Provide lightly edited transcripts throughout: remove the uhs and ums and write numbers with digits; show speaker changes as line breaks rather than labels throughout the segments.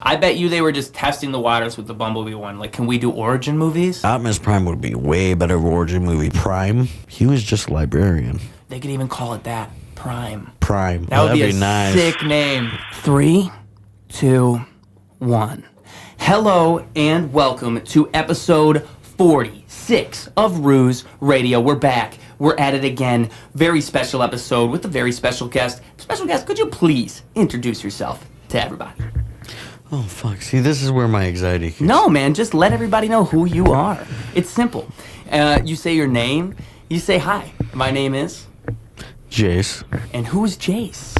I bet you they were just testing the waters with the Bumblebee one. Like, can we do origin movies?
Optimus Prime would be way better origin movie. Prime, he was just a librarian.
They could even call it that. Prime.
Prime.
That would be a
nice.
sick name. 3, 2, 1. Hello and welcome to episode 46 of Ruse Radio. We're back. We're at it again. Very special episode with a very special guest. Special guest, could you please introduce yourself to everybody?
Oh, fuck. See, this is where my anxiety kicks.
No, man, just let everybody know who you are. It's simple. You say your name. You say, hi, my name is...
Jace.
And who's Jace?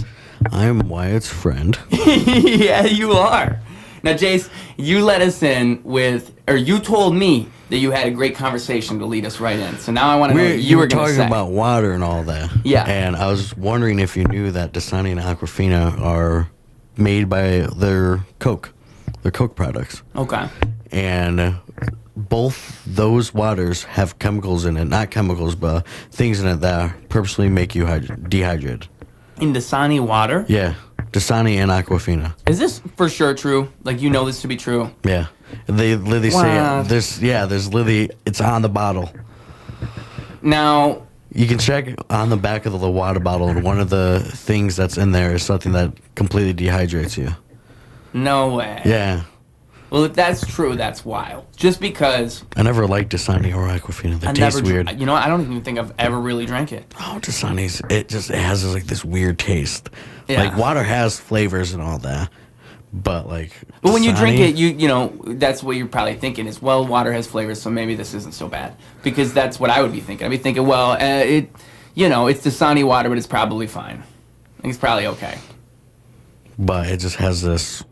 I'm Wyatt's friend.
Yeah, you are. Now, Jace, you let us in with, or you told me that you had a great conversation to lead us right in. So now I want to know what you were going to say.
talking about water and all that.
Yeah.
And I was wondering if you knew that Dasani and Aquafina are made by their Coke products.
Okay.
And both those waters have chemicals in it. Not chemicals, but things in it that purposely make you dehydrated.
In Dasani water?
Yeah. Dasani and Aquafina.
Is this for sure true? Like, you know this to be true?
Yeah. They literally say this. Yeah, there's literally, it's on the bottle.
Now,
you can check on the back of the water bottle, and one of the things that's in there is something that completely dehydrates you.
no way.
Yeah.
Well, if that's true, that's wild. Just because...
I never liked Dasani or Aquafina. They taste weird.
You know what? I don't even think I've ever really drank it.
Oh, Dasani's, it has like this weird taste.
Yeah.
Like, water has flavors and all that, but like...
But when you
Dasani-
drink it, you know, that's what you're probably thinking is, well, water has flavors, so maybe this isn't so bad. Because that's what I would be thinking. I'd be thinking, well, it's Dasani water, but it's probably fine. It's probably okay.
But it just has this...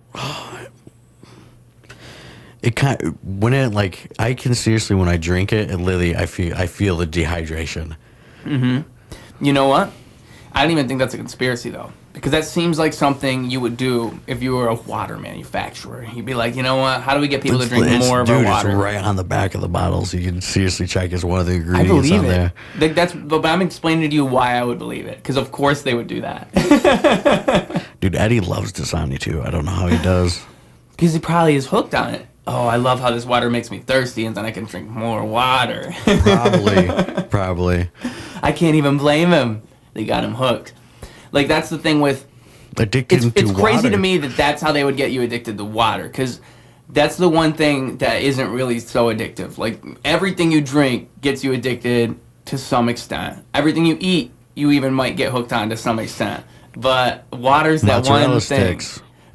It kind of, when it, like, I can seriously, when I drink it, and literally I feel the dehydration.
Mm-hmm. You know what? I don't even think that's a conspiracy, though. Because that seems like something you would do if you were a water manufacturer. You'd be like, you know what? How do we get people to drink more of our water?
It's right on the back of the bottle, so you can seriously check as one of the ingredients on there.
But I'm explaining to you why I would believe it. Because, of course, they would do that.
Dude, Eddie loves Dasani, too. I don't know how he does.
Because he probably is hooked on it. Oh, I love how this water makes me thirsty, and then I can drink more water.
Probably.
I can't even blame him. They got him hooked. Like, that's the thing with...
Addicted to water.
It's crazy to me that that's how they would get you addicted to water, because that's the one thing that isn't really so addictive. Like, everything you drink gets you addicted to some extent. Everything you eat, you even might get hooked on to some extent. But water's that one thing.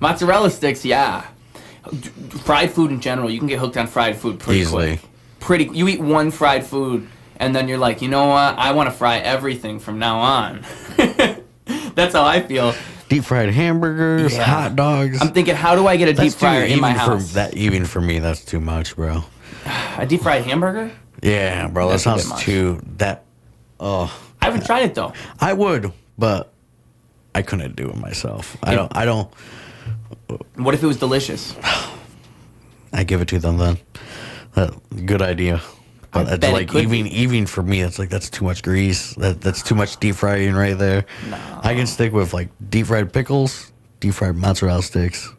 Mozzarella sticks, yeah. Fried food in general, you can get hooked on fried food pretty
easily.
Quick. You eat one fried food, and then you're like, you know what? I want to fry everything from now on. That's how I feel.
Deep fried hamburgers, hot dogs.
I'm thinking, how do I get a deep fryer in my house?
Even for me, that's too much, bro.
A deep fried hamburger?
Yeah, bro. That sounds too... I
haven't tried it, though.
I would, but I couldn't do it myself. I don't...
What if it was delicious?
I give it to them then. Good idea. But that's like even for me, it's like that's too much grease. That's too much deep frying right there. No. I can stick with like deep fried pickles, deep fried mozzarella sticks,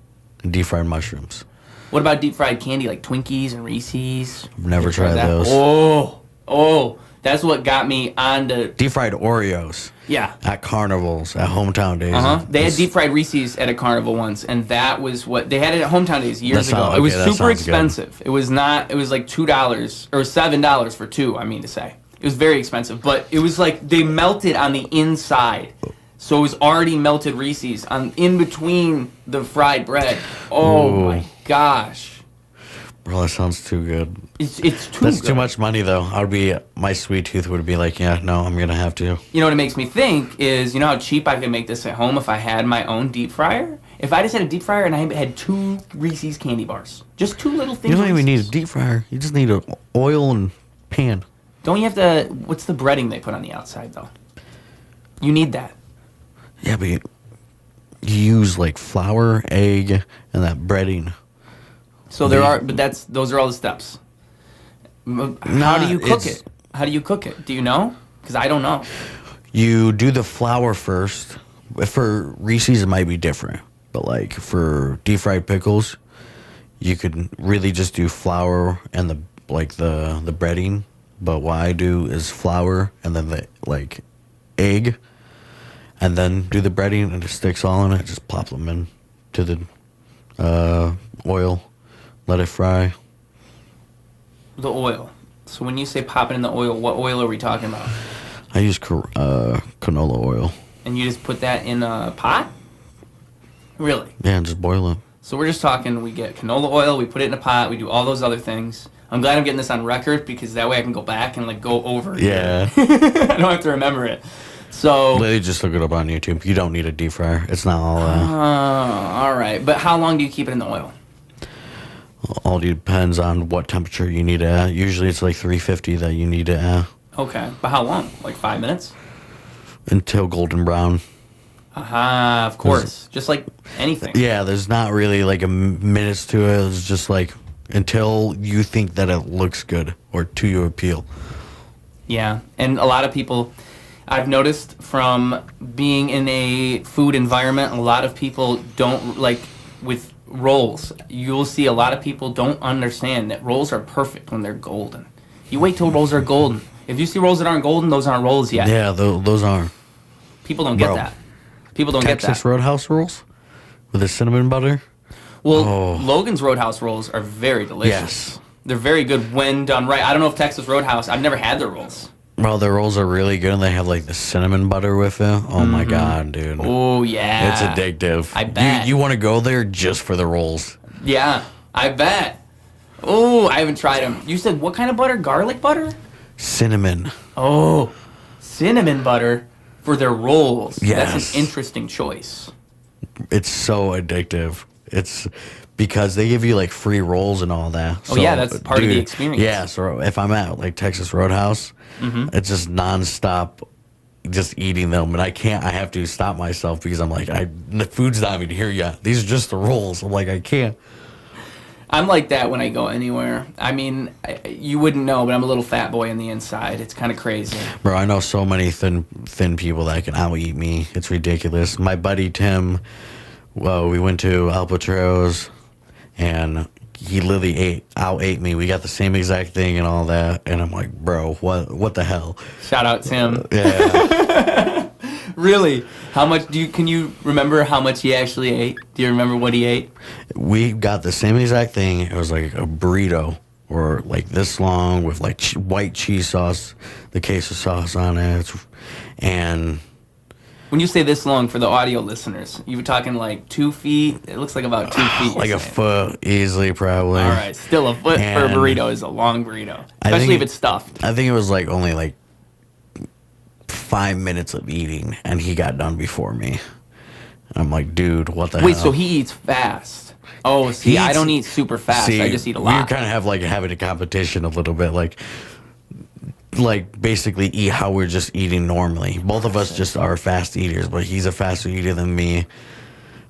and deep fried mushrooms.
What about deep fried candy like Twinkies and Reese's?
I've never tried those.
Oh, that's what got me on to
deep fried Oreos.
Yeah.
At carnivals, at Hometown Days.
They had deep fried Reese's at a carnival once, and that was what they had it at Hometown Days years ago. It was super expensive. Good. It was not. It was like $2 or $7 for two. I mean to say, it was very expensive. But it was like they melted on the inside, so it was already melted Reese's in between the fried bread. Oh my gosh.
Bro, that sounds too good.
It's too
That's
good.
too much money, though. My sweet tooth would be like, yeah, no, I'm going to have to.
You know what it makes me think is, you know how cheap I could make this at home if I had my own deep fryer? If I just had a deep fryer and I had 2 Reese's candy bars. Just 2 little things.
You don't even need a deep fryer. You just need an oil and pan.
Don't you have to... What's the breading they put on the outside, though? You need that.
Yeah, but you use, like, flour, egg, and that breading.
So those are all the steps. How do you cook it? How do you cook it? Do you know? Because I don't know.
You do the flour first. For Reese's, it might be different. But, like, for deep fried pickles, you could really just do flour and the breading. But what I do is flour and then the egg, and then do the breading, and it sticks all in it. Just plop them in to the oil, let it fry.
The oil. So when you say pop it in the oil, what oil are we talking about?
I use canola oil.
And you just put that in a pot? Really?
Yeah, and just boil it.
So we're just talking, we get canola oil, we put it in a pot, we do all those other things. I'm glad I'm getting this on record because that way I can go back and go over it.
Yeah.
I don't have to remember it. So
literally just look it up on YouTube. You don't need a deep fryer. It's not all
all right. But how long do you keep it in the oil?
All depends on what temperature you need to add. Usually it's 350 that you need to add.
Okay. But how long? 5 minutes?
Until golden brown.
Aha, of course. Just like anything.
Yeah, there's not really a minutes to it. It's just until you think that it looks good or to your appeal.
Yeah, and a lot of people, I've noticed from being in a food environment, a lot of people don't, with rolls, you'll see a lot of people don't understand that rolls are perfect when they're golden. You wait till rolls are golden. If you see rolls that aren't golden, those aren't rolls yet.
Yeah, those aren't.
People don't get that. People don't get that.
Texas Roadhouse rolls with the cinnamon butter.
Well, Logan's Roadhouse rolls are very delicious.
Yes.
They're very good when done right. I don't know if Texas Roadhouse, I've never had their rolls.
Bro, their rolls are really good, and they have the cinnamon butter with it. Oh my god, dude.
Oh yeah.
It's addictive.
I bet.
You want to go there just for the rolls.
Yeah, I bet. Oh, I haven't tried them. You said what kind of butter? Garlic butter?
Cinnamon.
Oh, cinnamon butter for their rolls.
Yes.
That's an interesting choice.
It's so addictive. It's because they give you free rolls and all that.
Oh yeah, that's part of the experience.
Yeah, so if I'm at Texas Roadhouse, it's just nonstop, just eating them, and I have to stop myself because I'm the food's not even here yet. These are just the rolls. I'm I can't.
I'm like that when I go anywhere. I mean, you wouldn't know, but I'm a little fat boy on the inside. It's kind of crazy.
Bro, I know so many thin people that can out-eat me. It's ridiculous. My buddy Tim, we went to Albatross, and he literally out-ate me. We got the same exact thing and all that, and I'm like, bro, what the hell?
Shout out Tim.
Yeah.
Really? How much can you remember how much he actually ate? Do you remember what he ate?
We got the same exact thing. It was a burrito, or this long with white cheese sauce, the queso sauce on it, and
when you say this long for the audio listeners, you were talking 2 feet. It looks like about 2 feet.
a foot easily, probably.
All right, still a foot for a burrito is a long burrito, especially if it's stuffed.
I think it was only 5 minutes of eating, and he got done before me. I'm like, dude, what the hell?
Wait, so he eats fast? Oh, see, I don't eat super fast. I just eat a lot.
We kind of have having a competition a little bit, basically eat how we're just eating normally. Both of us just are fast eaters, but he's a faster eater than me.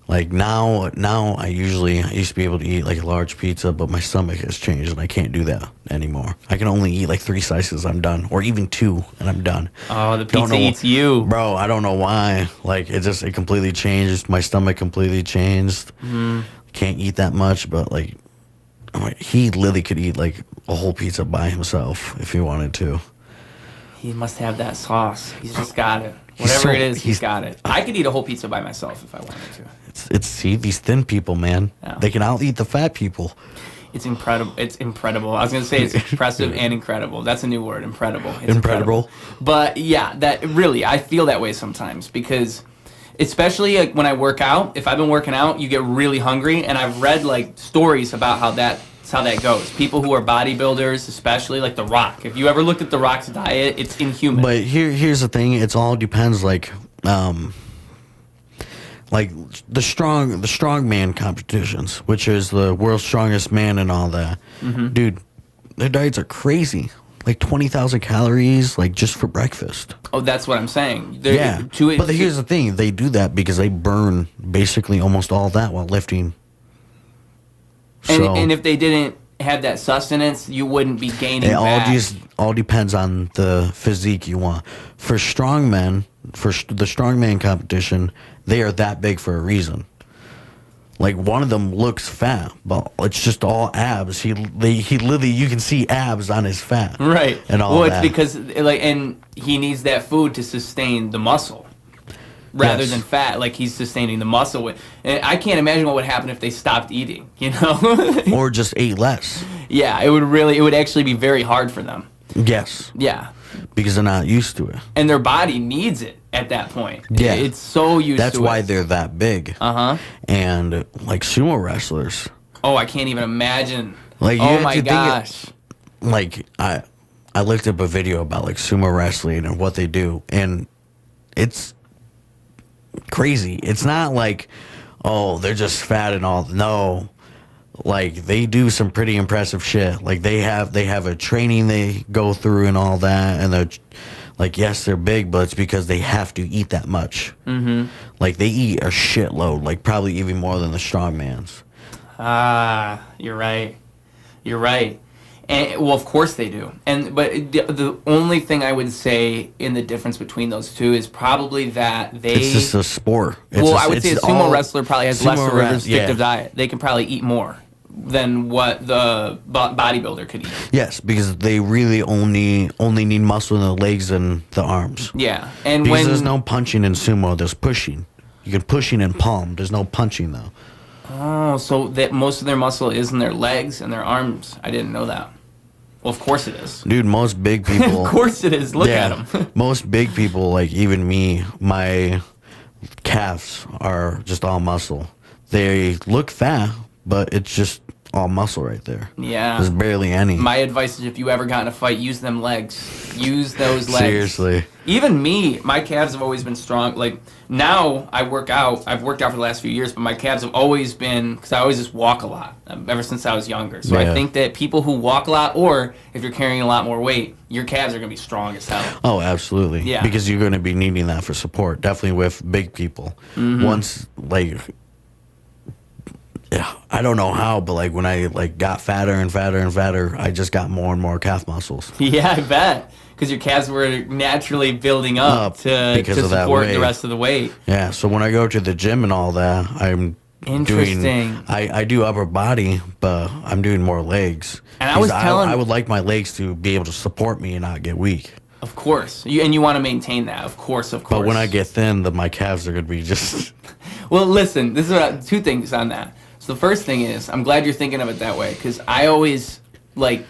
Now I used to be able to eat a large pizza, but my stomach has changed and I can't do that anymore. I can only eat 3 slices, I'm done, or even 2 and I'm done.
Oh, the pizza eats you,
bro. I don't know why. It completely changed. My stomach completely changed. Can't eat that much, but he literally could eat a whole pizza by himself if he wanted to.
He must have that sauce. He's just got it. Whatever it is, he's got it. I could eat a whole pizza by myself if I wanted to.
It's these thin people, man. Yeah. They can out-eat the fat people.
It's incredible. It's incredible. I was going to say it's impressive and incredible. That's a new word, incredible. It's
incredible.
But yeah, that really, I feel that way sometimes because especially when I work out, if I've been working out, you get really hungry, and I've read stories about how that goes. People who are bodybuilders, especially The Rock. If you ever look at The Rock's diet, it's inhuman.
But here's the thing. It all depends. The strongman competitions, which is the world's strongest man and all that. Dude, their diets are crazy. 20,000 calories, just for breakfast.
Oh, that's what I'm saying.
But here's the thing. They do that because they burn basically almost all that while lifting.
And if they didn't have that sustenance, you wouldn't be gaining back.
It all depends on the physique you want. For strongmen, the strongman competition, they are that big for a reason. Like one of them looks fat, but it's just all abs. He literally, you can see abs on his fat,
right?
And all
well,
that.
It's because and he needs that food to sustain the muscle, rather than fat. Like he's sustaining the muscle. And I can't imagine what would happen if they stopped eating.
Or just ate less.
Yeah, it would actually be very hard for them.
Yes.
Yeah.
Because they're not used to it.
And their body needs it at that point.
Yeah.
It's so used to it.
That's why they're that big.
Uh-huh.
And like sumo wrestlers.
Oh, I can't even imagine.
Like,
oh my gosh.
Like I looked up a video about like sumo wrestling and what they do, and it's crazy. It's not like, oh, they're just fat and all. No. Like they do some pretty impressive shit. Like they have a training they go through and all that, and they're like, yes, they're big, but it's because they have to eat that much. Mm-hmm. Like they eat a shitload, like probably even more than the strongmans.
Ah, you're right. You're right. And well, of course they do. But the only thing I would say in the difference between those two is probably that it's
just a sport.
I would say a sumo wrestler probably has less of a restrictive diet. They can probably eat more than what the bodybuilder could eat.
Yes, because they really only need muscle in the legs and the arms.
Yeah, and
because there's no punching in sumo. There's pushing. You can pushing in palm. There's no punching though.
Oh, so that most of their muscle is in their legs and their arms. I didn't know that. Well, of course it is.
Dude, most big people...
Of course it is. Look at them.
Most big people, like even me, my calves are just all muscle. They look fat, but it's just all muscle right there.
Yeah.
There's barely any.
My advice is if you ever got in a fight, use them legs. Use those legs.
Seriously.
Even me, my calves have always been strong. Like, now I work out. I've worked out for the last few years, but my calves have always been, because I always just walk a lot, ever since I was younger. So I think that people who walk a lot, or if you're carrying a lot more weight, your calves are going to be strong as hell.
Oh, absolutely.
Yeah.
Because you're going to be needing that for support. Definitely with big people. Mm-hmm. Once, like... Yeah, I don't know how, but like when I like got fatter and fatter and fatter, I just got more and more calf muscles.
Yeah, I bet. Because your calves were naturally building up to support the rest of the weight.
Yeah, so when I go to the gym and all that, I'm doing... I do upper body, but I'm doing more legs. And I would like my legs to be able to support me and not get weak.
Of course. And you want to maintain that, of course.
But when I get thin, my calves are going to be just...
Well, listen, this is two things on that. So the first thing is, I'm glad you're thinking of it that way, because I always, like,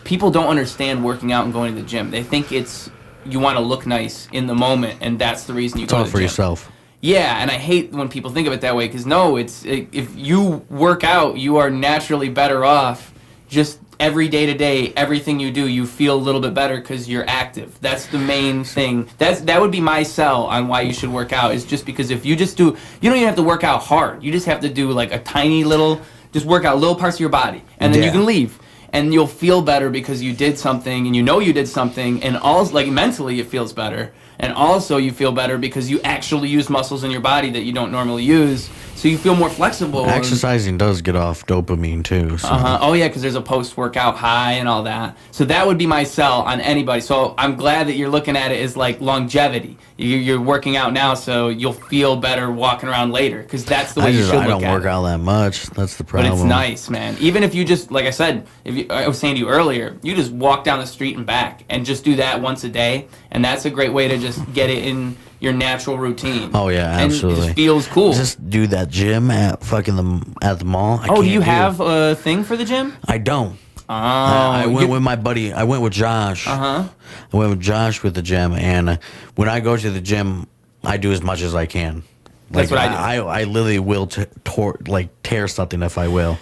people don't understand working out and going to the gym. They think it's, you want to look nice in the moment, and that's the reason you go to the gym.
It's all for yourself.
Yeah, and I hate when people think of it that way, because no, if you work out, you are naturally better off just every day to day, everything you do, you feel a little bit better because you're active. That's the main thing. That would be my sell on why you should work out, is just because if you just do, you don't even have to work out hard. You just have to do like a tiny little, just work out little parts of your body, and then you can leave. And you'll feel better because you did something, and you know you did something, and also, like, mentally it feels better. And also you feel better because you actually use muscles in your body that you don't normally use, so you feel more flexible.
Exercising does get off dopamine too. So.
Oh yeah, because there's a post-workout high and all that. So that would be my sell on anybody. So I'm glad that you're looking at it as like longevity. You're working out now, so you'll feel better walking around later, because that's the way you should look at it.
I don't work out that much. That's the problem.
But it's nice, man. Even if you just, like I said, I was saying to you earlier, you just walk down the street and back, and just do that once a day, and that's a great way to just get it in your natural routine.
Oh yeah, absolutely.
And it just feels cool.
Just do that gym at the mall.
Do you have a thing for the gym?
I don't.
Oh,
I went with my buddy. I went with Josh. I went with Josh with the gym, and when I go to the gym, I do as much as I can.
That's what I do.
I literally will tear something if I will.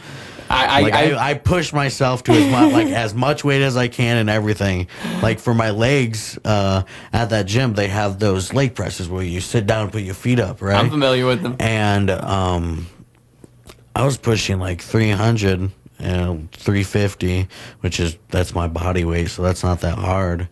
I push myself to as much weight as I can and everything. Like for my legs, at that gym, they have those leg presses where you sit down and put your feet up, right?
I'm familiar with them.
And I was pushing like 300 and 350, that's my body weight, so that's not that hard.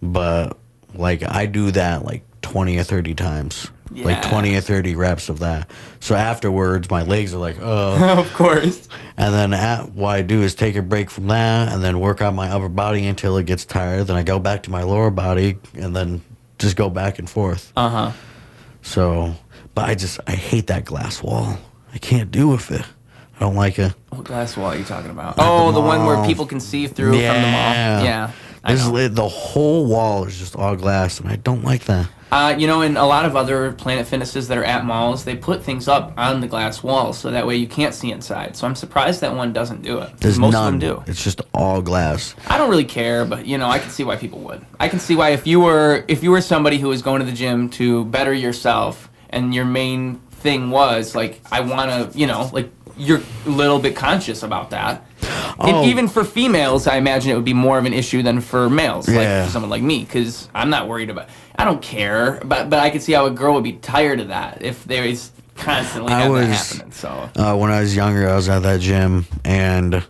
But like I do that like 20 or 30 times. Yeah. Like 20 or 30 reps of that. So afterwards, my legs are like, oh.
Of course.
And then what I do is take a break from that and then work on my upper body until it gets tired. Then I go back to my lower body and then just go back and forth. So, but I hate that glass wall. I I can't do with it. I don't like it.
What glass wall are you talking about? Oh, the one where people can see through from the mall. Yeah.
The whole wall is just all glass, and I don't like that.
In a lot of other Planet Fitnesses that are at malls, they put things up on the glass walls so that way you can't see inside. So I'm surprised that one doesn't do it.
There's
most
none.
of them do.
It's just all glass.
I don't really care, but I can see why people would. I can see why if you were somebody who was going to the gym to better yourself, and your main thing was like, I want to, you're a little bit conscious about that. And even for females, I imagine it would be more of an issue than for males, like for someone like me, because I'm not worried about. I don't care, but I could see how a girl would be tired of that if there is constantly that happening. So
when I was younger, I was at that gym, and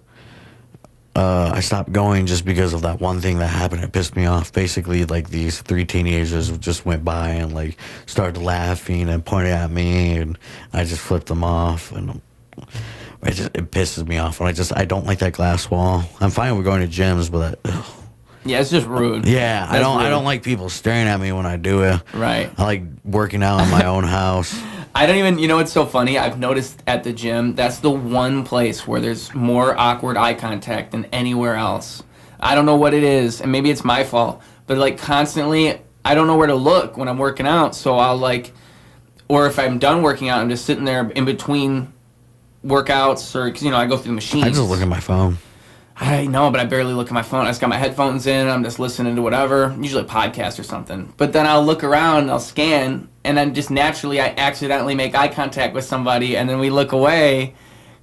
I stopped going just because of that one thing that happened. It pissed me off. Basically, like, these 3 teenagers just went by and like started laughing and pointing at me, and I just flipped them off, and it pisses me off. And I don't like that glass wall. I'm fine with going to gyms, but
yeah, it's just rude.
Yeah, I don't like people staring at me when I do it.
Right.
I like working out in my own house.
I don't even, it's so funny. I've noticed at the gym, that's the one place where there's more awkward eye contact than anywhere else. I don't know what it is, and maybe it's my fault, but like constantly, I don't know where to look when I'm working out. So I'll or if I'm done working out, I'm just sitting there in between workouts, or because I go through the machines.
I just look at my phone.
I know, but I barely look at my phone. I just got my headphones in. I'm just listening to whatever, usually a podcast or something. But then I'll look around and I'll scan, and then just naturally I accidentally make eye contact with somebody, and then we look away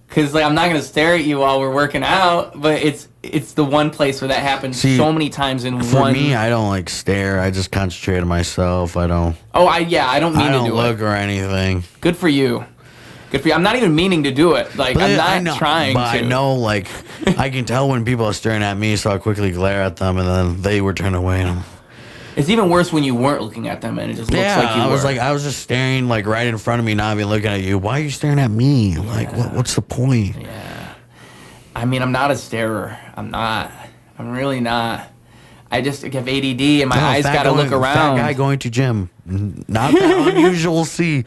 because I'm not gonna stare at you while we're working out. But it's the one place where that happens so many times in one.
For me, I don't stare. I just concentrate on myself. I don't.
Oh, I don't mean to do it.
I don't look or anything.
Good for you. Good for you. I'm not even meaning to do it. I'm not trying to.
I know, I can tell when people are staring at me, so I'll quickly glare at them, and then they would turn away. And
it's even worse when you weren't looking at them, and it just looks like you were.
I was just staring, right in front of me, not even looking at you. Why are you staring at me? What's the point?
Yeah. I mean, I'm not a starer. I'm not. I'm really not. I just have ADD, and my eyes got to look around.
Fat guy going to gym. Not that unusual see.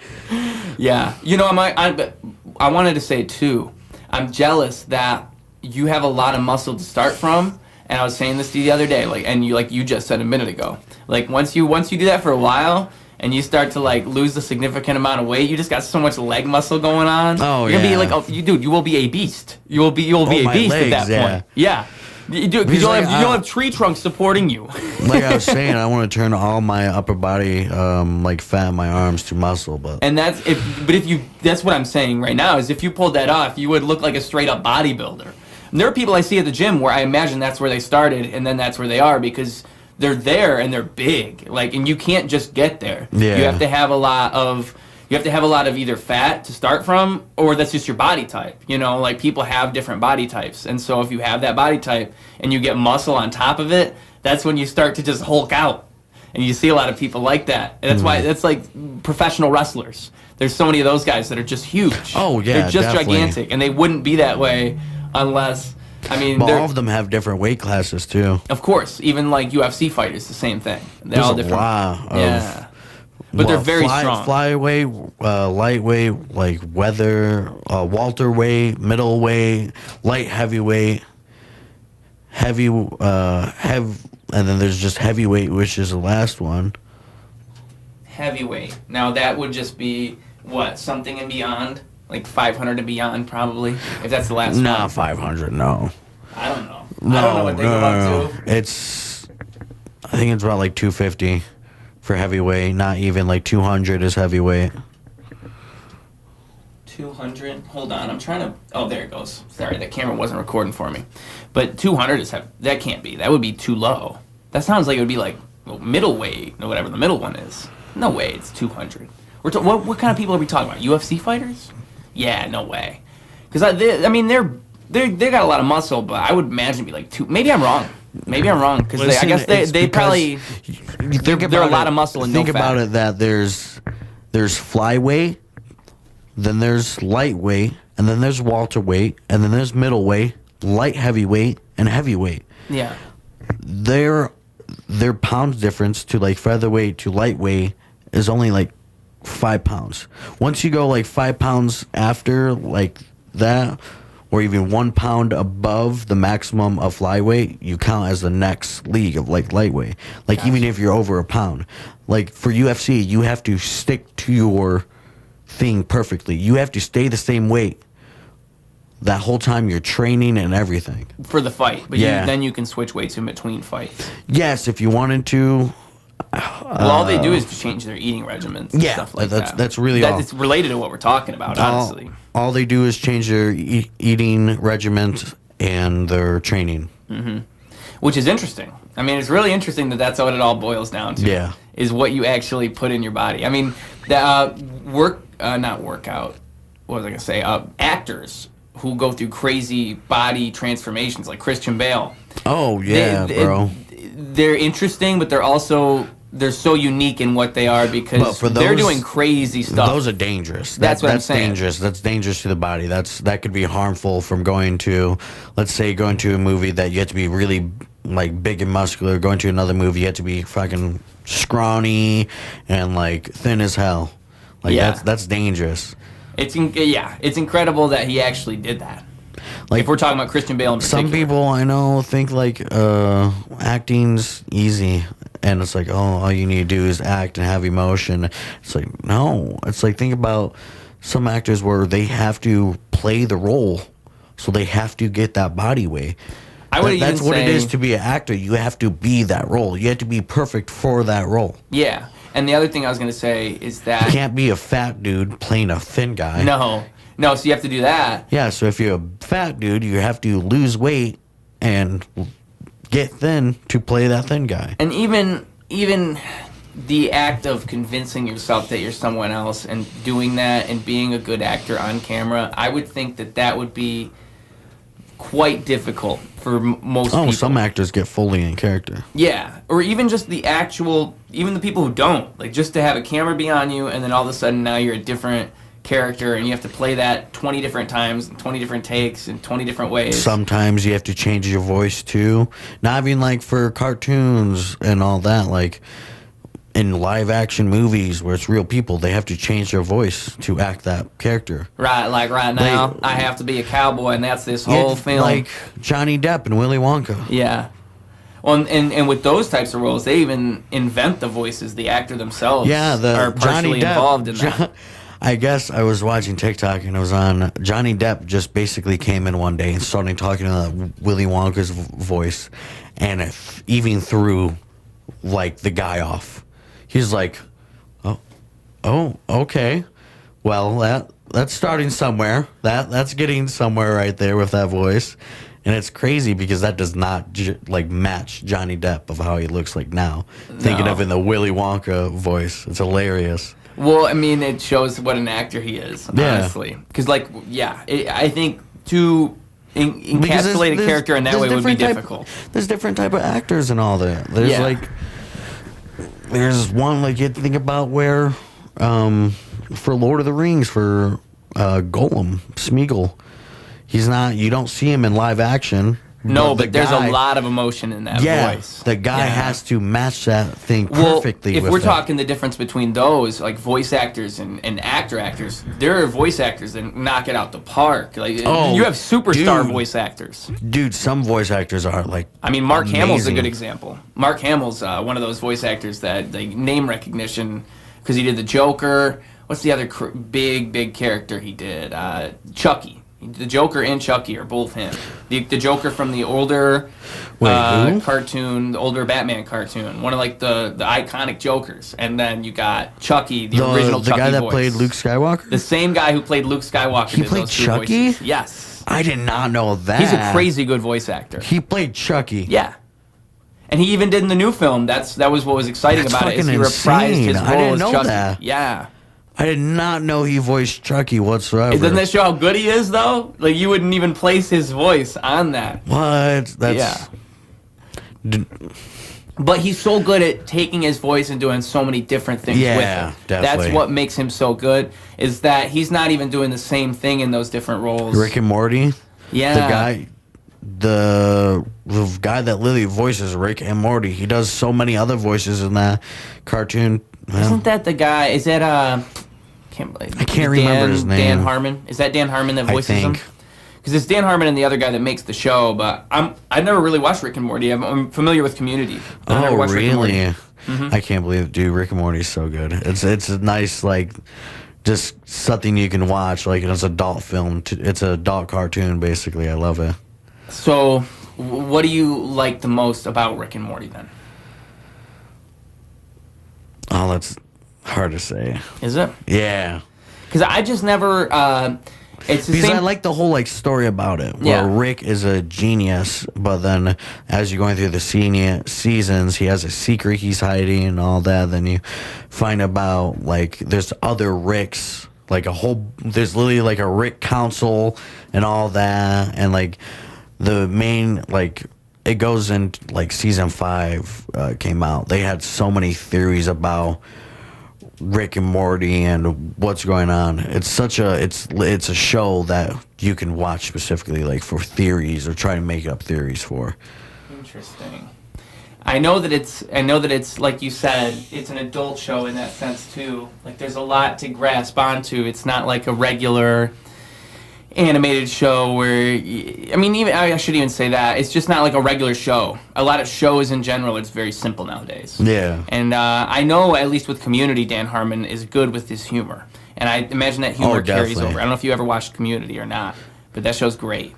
Yeah. I wanted to say, too, I'm jealous that you have a lot of muscle to start from, and I was saying this to you the other day, and you just said a minute ago. Once you do that for a while, and you start to, lose a significant amount of weight, you just got so much leg muscle going on.
Oh,
you're gonna be you will be a beast. You will be a beast
legs,
at that point. Yeah. Because you'll have tree trunks supporting you.
Like I was saying, I want to turn all my upper body, fat in my arms to muscle,
and that's what I'm saying right now is if you pulled that off, you would look like a straight up bodybuilder. And there are people I see at the gym where I imagine that's where they started, and then that's where they are because they're there and they're big, and you can't just get there.
Yeah.
You have to have a lot of either fat to start from, or that's just your body type. People have different body types. And so if you have that body type and you get muscle on top of it, that's when you start to just Hulk out. And you see a lot of people like that. And that's why that's like professional wrestlers. There's so many of those guys that are just huge.
Oh, yeah,
they're just
definitely
gigantic. And they wouldn't be that way unless,
all of them have different weight classes, too.
Of course. Even UFC fighters, the same thing. They're all different.
Yeah.
But they're very strong.
Flyweight, lightweight, weather, welterweight, middleweight, light heavyweight, and then there's just heavyweight, which is the last one.
Heavyweight. Now that would just be something and beyond, 500 and beyond, probably. If that's the last one.
Not 500. No.
I don't know. I don't know what they go up to.
I think it's about 250. For heavyweight, not even 200 is heavyweight.
200? Hold on, I'm trying to... Oh, there it goes. Sorry, the camera wasn't recording for me. But 200 is heavy. That can't be. That would be too low. That sounds like it would be middleweight, or whatever the middle one is. No way, it's 200. What kind of people are we talking about? UFC fighters? Yeah, no way. Because, they got a lot of muscle, but I would imagine it'd be 2... Maybe I'm wrong. Because I guess they probably they're a lot of muscle and no fat.
Think about it that there's flyweight, then there's lightweight, and then there's welterweight, and then there's middleweight, light heavyweight, and heavyweight.
Yeah.
Their pound difference to featherweight to lightweight is only 5 pounds. Once you go like 5 pounds after like that, or even 1 pound above the maximum of flyweight, you count as the next league of like lightweight. Like even if you're over a pound, like for UFC, you have to stick to your thing perfectly. You have to stay the same weight that whole time you're training and everything
for the fight. But then you can switch weights in between fights.
Yes, if you wanted to.
Well, all they do is change their eating regimens and stuff like that.
That's really all.
It's related to what we're talking about, honestly.
All they do is change their eating regiment and their training.
Mm-hmm. Which is interesting. I mean, it's really interesting that that's what it all boils down to.
Yeah.
Is what you actually put in your body. I mean, the not workout, what was I going to say? Actors who go through crazy body transformations, like Christian Bale.
Oh, yeah, bro.
They're interesting, but they're so unique in what they are because they're doing crazy stuff.
Those are dangerous.
That's what I'm saying.
Dangerous. That's dangerous to the body. That could be harmful from going to a movie that you have to be really like big and muscular. Going to another movie, you have to be fucking scrawny and like thin as hell. Like that's dangerous.
It's incredible that he actually did that. Like if we're talking about Christian Bale in particular.
Some people I know think like acting's easy, and it's like, oh, all you need to do is act and have emotion. It's like, no. It's like, think about some actors where they have to play the role, so they have to get that body weight. That's what it is to be an actor. You have to be that role. You have to be perfect for that role.
Yeah. And the other thing I was going to say is that
you can't be a fat dude playing a thin guy.
No, so you have to do that.
Yeah, so if you're a fat dude, you have to lose weight and get thin to play that thin guy.
And even the act of convincing yourself that you're someone else and doing that and being a good actor on camera, I would think that would be quite difficult for most people.
Some actors get fully in character.
Yeah, or even just even the people who don't. Like, just to have a camera be on you and then all of a sudden now you're a different character and you have to play that 20 different times, 20 different takes, in 20 different ways.
Sometimes you have to change your voice too. Not even like for cartoons and all that. Like in live action movies where it's real people, they have to change their voice to act that character.
Right, like right now, I have to be a cowboy and that's this whole film.
Like Johnny Depp and Willy Wonka.
Yeah. Well, and with those types of roles, they even invent the voices. The actor themselves are partially involved in that.
I guess I was watching TikTok and it was on Johnny Depp just basically came in one day and started talking to Willy Wonka's voice and even threw like the guy off. He's like, oh, okay. Well, that's starting somewhere. That's getting somewhere right there with that voice. And it's crazy because that does not match Johnny Depp of how he looks like now. No. Thinking of in the Willy Wonka voice. It's hilarious.
Well, I mean, it shows what an actor he is, honestly. Because, I think to encapsulate a character in that way would be difficult.
There's different type of actors and all that. There's one, like, you think about where, for Lord of the Rings, for Gollum, Smeagol, you don't see him in live action.
No, but there's a lot of emotion in that voice.
The guy has to match that thing perfectly.
If we're talking the difference between those, like voice actors and actors, there are voice actors that knock it out the park. Like you have superstar voice actors.
Dude, some voice actors are like.
I mean, Mark Hamill's a good example. Mark Hamill's one of those voice actors that name recognition because he did the Joker. What's the other big character he did? Chucky. The Joker and Chucky are both him. The Joker from the older cartoon, the older Batman cartoon, one of the iconic Jokers, and then you got Chucky, the original Chucky
guy that
voice.
Played Luke Skywalker.
The same guy who played Luke Skywalker.
He played Chucky.
Yes,
I did not know that.
He's a crazy good voice actor.
He played Chucky.
Yeah. And he even did in the new film. That was what was exciting about it. Is he reprised his role
I didn't
as
know
Chucky.
That.
Yeah.
I did not know he voiced Chucky whatsoever.
Doesn't that show how good he is, though? Like, you wouldn't even place his voice on that.
What?
But he's so good at taking his voice and doing so many different things with it.
Definitely.
That's what makes him so good, is that he's not even doing the same thing in those different roles.
Rick and Morty?
Yeah.
The guy that literally voices Rick and Morty, he does so many other voices in that cartoon
Isn't that the guy? Is that
I can't remember his name.
Dan Harmon. Is that Dan Harmon that voices him? Because it's Dan Harmon and the other guy that makes the show. But I've never really watched Rick and Morty. I'm familiar with Community.
Oh, really? I can't believe it, dude. Rick and Morty is so good. It's a nice, like, just something you can watch. Like, it's an adult film. It's an adult cartoon, basically. I love it.
So, what do you like the most about Rick and Morty, then?
Oh, that's hard to say.
Is it?
Yeah.
Because I just never... It's the
because
same...
I like the whole like story about it. Where Rick is a genius, but then as you're going through the seasons, he has a secret he's hiding and all that. Then you find about like there's other Ricks, like there's literally like a Rick council and all that, and like the main like it goes in like season 5 came out. They had so many theories about Rick and Morty and what's going on. It's a show that you can watch specifically like for theories or try to make up theories for.
Interesting. I know that it's like you said, it's an adult show in that sense too. Like there's a lot to grasp onto. It's not like a regular animated show where I shouldn't even say that. It's just not like a regular show. A lot of shows in general, it's very simple nowadays.
Yeah.
And I know at least with Community, Dan Harmon is good with his humor, and I imagine that humor carries over. I don't know if you ever watched Community or not, but that show's great.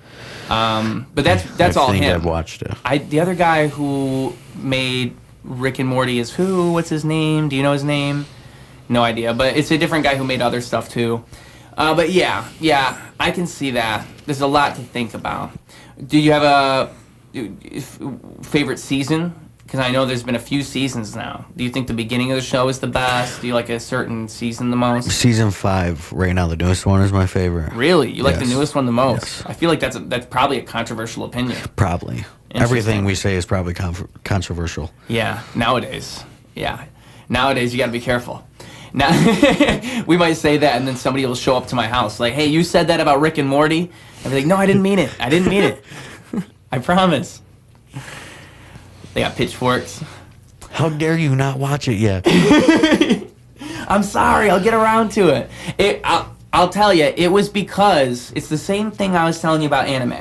But that's all him.
I've watched it.
The other guy who made Rick and Morty is who? What's his name? Do you know his name? No idea. But it's a different guy who made other stuff too. But yeah, I can see that. There's a lot to think about. Do you have a favorite season? Because I know there's been a few seasons now. Do you think the beginning of the show is the best? Do you like a certain season the most?
Season 5 right now, the newest one is my favorite.
Really? You like the newest one the most?
Yes.
I feel like that's probably a controversial opinion.
Probably. Everything we say is probably controversial.
Yeah, nowadays. Yeah. Nowadays, you got to be careful. Now, we might say that, and then somebody will show up to my house like, hey, you said that about Rick and Morty? I'll be like, no, I didn't mean it. I didn't mean it. I promise. They got pitchforks.
How dare you not watch it yet?
I'm sorry. I'll get around to it. I'll tell you, it was because it's the same thing I was telling you about anime.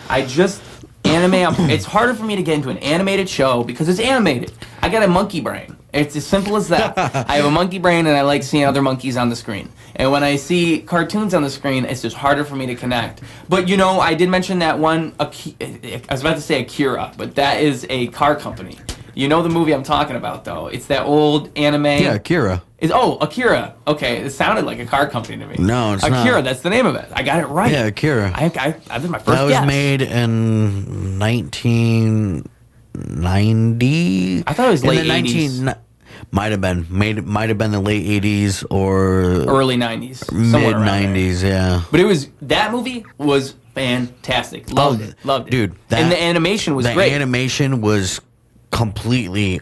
It's harder for me to get into an animated show because it's animated. I got a monkey brain. It's as simple as that. I have a monkey brain and I like seeing other monkeys on the screen. And when I see cartoons on the screen, it's just harder for me to connect. But I did mention that one, I was about to say Akira, but that is a car company. You know the movie I'm talking about, though. It's that old anime.
Yeah, Akira.
Akira. Okay, it sounded like a car company to me.
No, it's not.
Akira, that's the name of it. I got it right.
Yeah, Akira.
I did my first
guess. That was
guess.
made in 1990.
I thought it was late 80s.
Might have been the late 80s or
early 90s.
Mid 90s, yeah.
But that movie was fantastic. Loved it.
Dude,
and the animation was great.
The animation was completely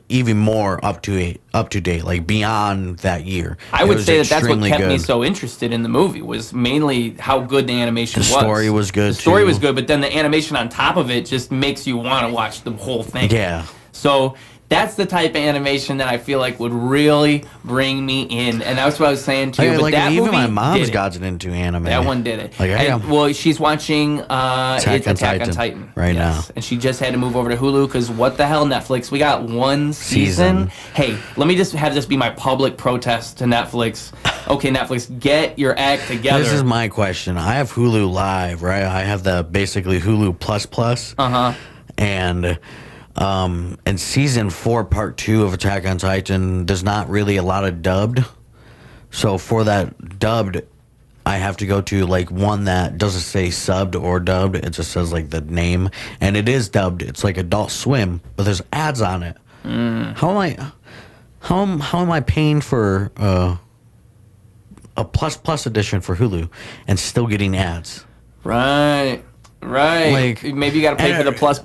even more up to date, like beyond that year.
I would say that's what kept me so interested in the movie, was mainly how good the animation was.
The story was good.
The story was good, but then the animation on top of it just makes you want to watch the whole thing.
Yeah.
So that's the type of animation that I feel like would really bring me in, and that's what I was saying to you. But that
even
movie,
my mom's gotten into anime.
That one did it. She's watching Attack on Titan
right now,
and she just had to move over to Hulu because what the hell, Netflix? We got one season. Hey, let me just have this be my public protest to Netflix. Okay, Netflix, get your act together.
This is my question. I have Hulu Live, right? I have the basically Hulu Plus. And season 4, part 2 of Attack on Titan, there's not really a lot of dubbed. So for that dubbed, I have to go to one that doesn't say subbed or dubbed. It just says the name, and it is dubbed. It's like Adult Swim, but there's ads on it. How am I paying for a plus edition for Hulu and still getting ads?
Right. Maybe you got to pay for the plus.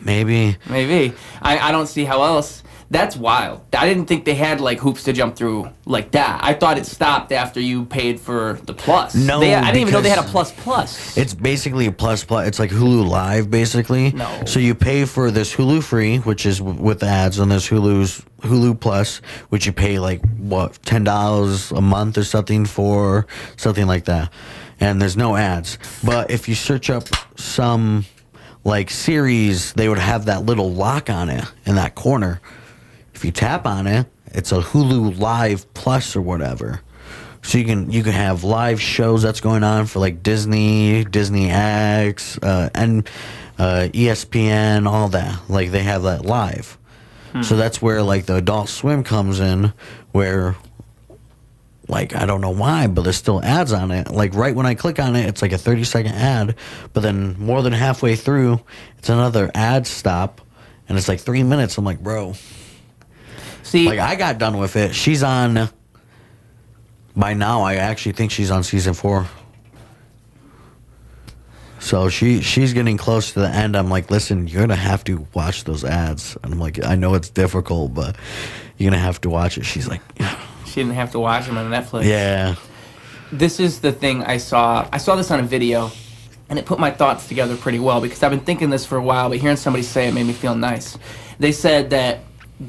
Maybe.
I don't see how else. That's wild. I didn't think they had like hoops to jump through like that. I thought it stopped after you paid for the plus.
No,
I didn't even know they had a plus.
It's basically a plus. It's like Hulu Live, basically.
No.
So you pay for this Hulu Free, which is with ads, and this Hulu Plus, which you pay like what, $10 a month or something for, something like that. And there's no ads. But if you search up some like series, they would have that little lock on it in that corner. If you tap on it, it's a Hulu Live Plus or whatever. So you can have live shows that's going on for like Disney X, and ESPN, all that. Like they have that live. So that's where like the Adult Swim comes in, where like I don't know why, but there's still ads on it. Like right when I click on it, it's like a 30-second ad, but then more than halfway through, it's another ad stop, and it's like 3 minutes. I'm like, bro.
See,
like I got done with it. She's on. By now, I actually think she's on season 4. So she's getting close to the end. I'm like, listen, you're gonna have to watch those ads. And I'm like, I know it's difficult, but you're gonna have to watch it. She's like,
she didn't have to watch them on Netflix.
yeah.
This is the thing I saw. I saw this on a video, and it put my thoughts together pretty well because I've been thinking this for a while, but hearing somebody say it made me feel nice. They said that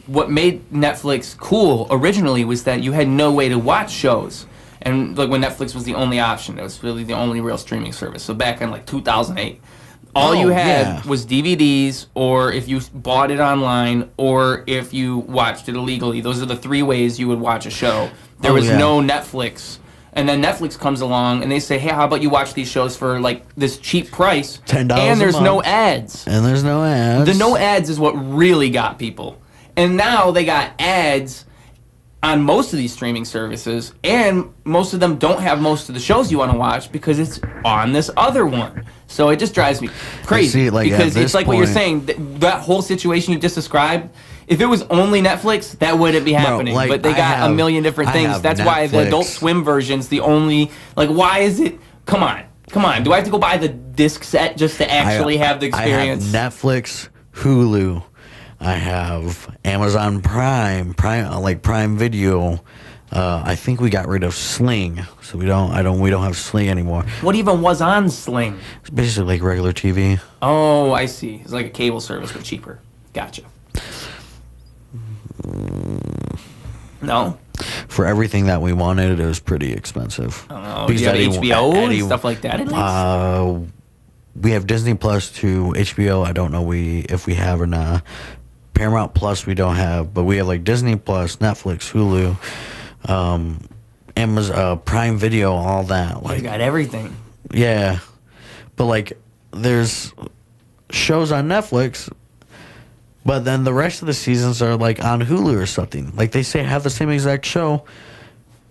what made Netflix cool originally was that you had no way to watch shows. And like when Netflix was the only option, it was really the only real streaming service. So back in like 2008, all you had was DVDs, or if you bought it online, or if you watched it illegally. Those are the 3 ways you would watch a show. There was no Netflix. And then Netflix comes along and they say, hey, how about you watch these shows for like this cheap price?
$10
and there's
a month.
no ads.
And there's no ads.
The no ads is what really got people. And now they got ads on most of these streaming services, and most of them don't have most of the shows you want to watch because it's on this other one. So it just drives me crazy.
See, like,
because it's like what you're saying, that whole situation you just described, if it was only Netflix, that wouldn't be happening.
Like,
but they got a million different things. That's why the Adult Swim version's the only, like, why is it, come on. Do I have to go buy the disc set just to actually have the experience?
I have Netflix, Hulu. I have Amazon Prime, like Prime Video. I think we got rid of Sling, so we don't have Sling anymore.
What even was on Sling?
It's basically like regular TV.
Oh, I see. It's like a cable service but cheaper. Gotcha. No.
For everything that we wanted, it was pretty expensive.
Oh, do you have HBO and stuff like that?
We have Disney Plus to HBO. I don't know if we have or not. Paramount Plus we don't have, but we have like Disney Plus, Netflix, Hulu, Amazon, Prime Video, all that. Like,
you got everything.
Yeah, but like there's shows on Netflix, but then the rest of the seasons are like on Hulu or something. Like they say have the same exact show,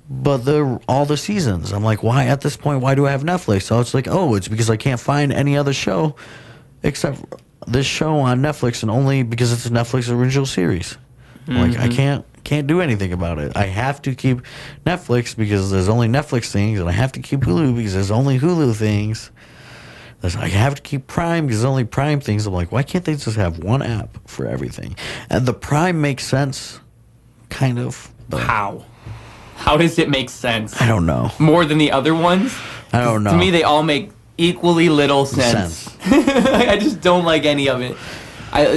but they're all the seasons. I'm like, why at this point? Why do I have Netflix? So it's like, oh, it's because I can't find any other show except this show on Netflix, and only because it's a Netflix original series. Like I can't do anything about it. I have to keep Netflix because there's only Netflix things, and I have to keep Hulu because there's only Hulu things. I have to keep Prime because there's only Prime things. I'm like, why can't they just have one app for everything? And the Prime makes sense, kind of.
How? How does it make sense?
I don't know.
More than the other ones?
I don't know.
To me, they all make equally little sense. I just don't like any of it.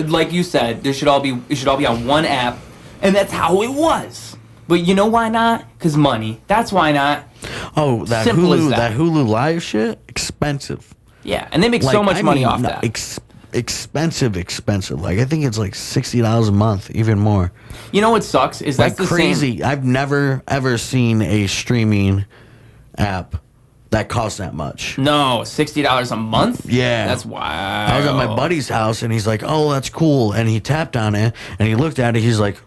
Like you said, it should all be on one app, and that's how it was. But you know why not? Because money. That's why not.
Oh, that
Simple
Hulu,
as that.
Hulu Live shit, expensive.
Yeah, and they make so much money off that.
Expensive. Like I think it's like $60 a month, even more.
You know what sucks is
Like
that's the
crazy.
Same.
I've never ever seen a streaming app that costs that much.
No, $60 a month?
Yeah.
That's wild.
I was at my buddy's house, and he's like, oh, that's cool. And he tapped on it, and he looked at it. He's like,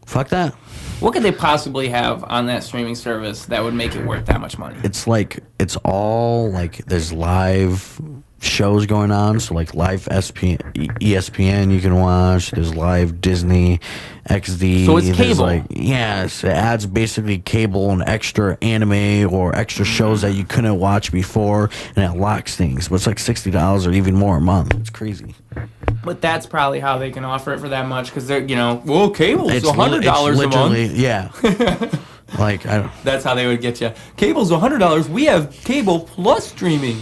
fuck that.
What could they possibly have on that streaming service that would make it worth that much money?
It's like, it's all, like, there's live shows going on. So like live ESPN you can watch. There's live Disney, XD.
So it's cable.
Like, yes, it adds basically cable and extra anime or extra shows that you couldn't watch before, and it locks things. But it's like $60 or even more a month. It's crazy.
But that's probably how they can offer it for that much, because they're, well, cable's $100 a month.
Yeah. Like, I don't.
That's how they would get you. Cable's $100. We have cable plus streaming.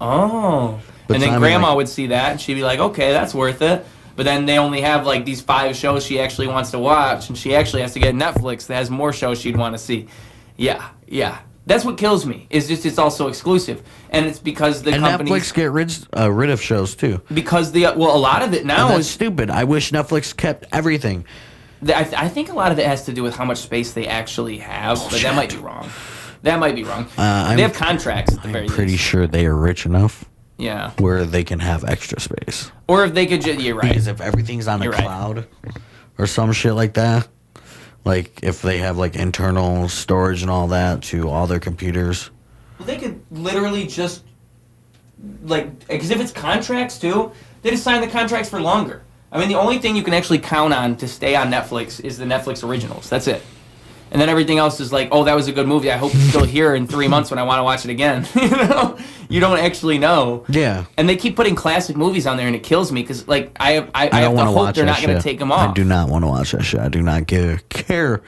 Oh.
But
and then
Simon,
Grandma
like,
would see that, and she'd be like, okay, that's worth it. But then they only have, like, these 5 shows she actually wants to watch, and she actually has to get Netflix that has more shows she'd want to see. Yeah. That's what kills me. Is just it's also exclusive, and it's because the companies
Netflix get rid of shows too.
Because a lot of it now is
stupid. I wish Netflix kept everything.
I think a lot of it has to do with how much space they actually have, but that might be wrong. They have contracts at the very least.
I'm pretty sure they are rich enough.
Yeah.
Where they can have extra space.
Or if they could just, you're right.
Because if everything's on the cloud or some shit like that, like if they have like internal storage and all that to all their computers.
Well, they could literally just, because if it's contracts too, they just sign the contracts for longer. I mean, the only thing you can actually count on to stay on Netflix is the Netflix originals. That's it. And then everything else is like, oh, that was a good movie. I hope it's still here in 3 months when I want to watch it again. You don't actually know.
Yeah.
And they keep putting classic movies on there, and it kills me because, I have to hope they're not going to take them off.
I do not want to watch that shit. I do not care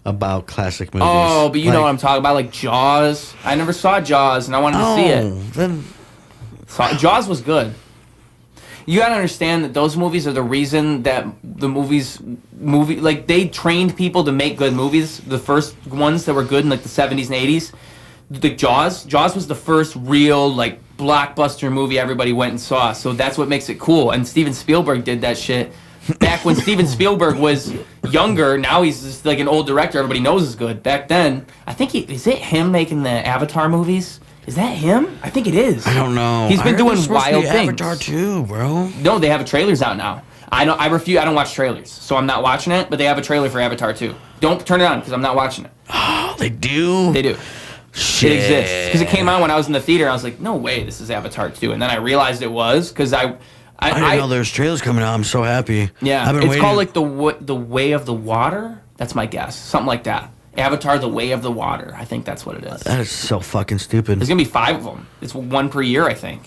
about classic movies.
Oh, but you know what I'm talking about, like Jaws. I never saw Jaws, and I wanted to see it.
Then
Jaws was good. You gotta understand that those movies are the reason that the they trained people to make good movies. The first ones that were good in like the 70s and 80s, Jaws was the first real blockbuster movie everybody went and saw. So that's what makes it cool. And Steven Spielberg did that shit back when Steven Spielberg was younger. Now he's just like an old director everybody knows is good. Back then, I think is it him making the Avatar movies? Is that him? I think it is.
I don't know.
He's been doing wild things.
Avatar 2, bro.
No, they have trailers out now. I refuse. I don't watch trailers, so I'm not watching it. But they have a trailer for Avatar 2. Don't turn it on because I'm not watching it.
Oh, they do.
They do.
Shit.
It exists because it came out when I was in the theater. I was like, no way, this is Avatar 2, and then I realized it was because I
didn't know there's trailers coming out. I'm so happy.
Yeah,
I've been waiting.
Called the Way of the Water. That's my guess. Something like that. Avatar: The Way of the Water. I think that's what it is.
That is so fucking stupid.
There's gonna be 5 of them. It's 1 per year, I think.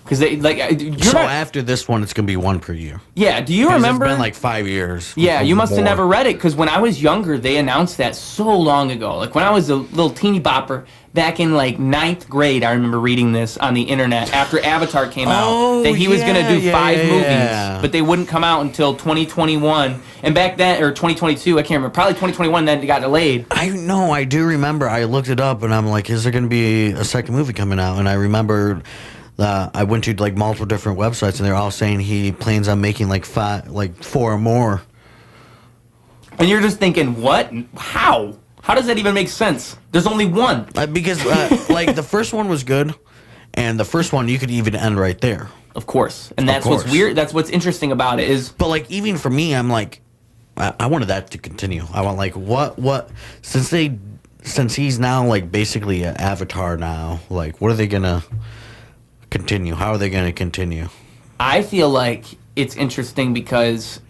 Because they
after this one, it's gonna be 1 per year.
Yeah. Do you remember?
It's been like 5 years.
Yeah, you must have never read it because when I was younger, they announced that so long ago. Like when I was a little teeny bopper back in 9th grade, I remember reading this on the internet after Avatar came out that he was gonna do 5 movies, but they wouldn't come out until 2021. And back then, or 2022, I can't remember. Probably 2021. Then it got delayed.
I do remember. I looked it up and I'm like, is there gonna be a second movie coming out? And I remember. I went to multiple different websites and they're all saying he plans on making 4 more.
And you're just thinking, what? How? How does that even make sense? There's only 1.
Because the first one was good, and the first one you could even end right there.
Of course, and that's what's weird. That's what's interesting about it is.
But even for me, I'm I wanted that to continue. I want what since he's now basically an avatar now. What are they gonna continue? How are they going to continue?
I feel like it's interesting because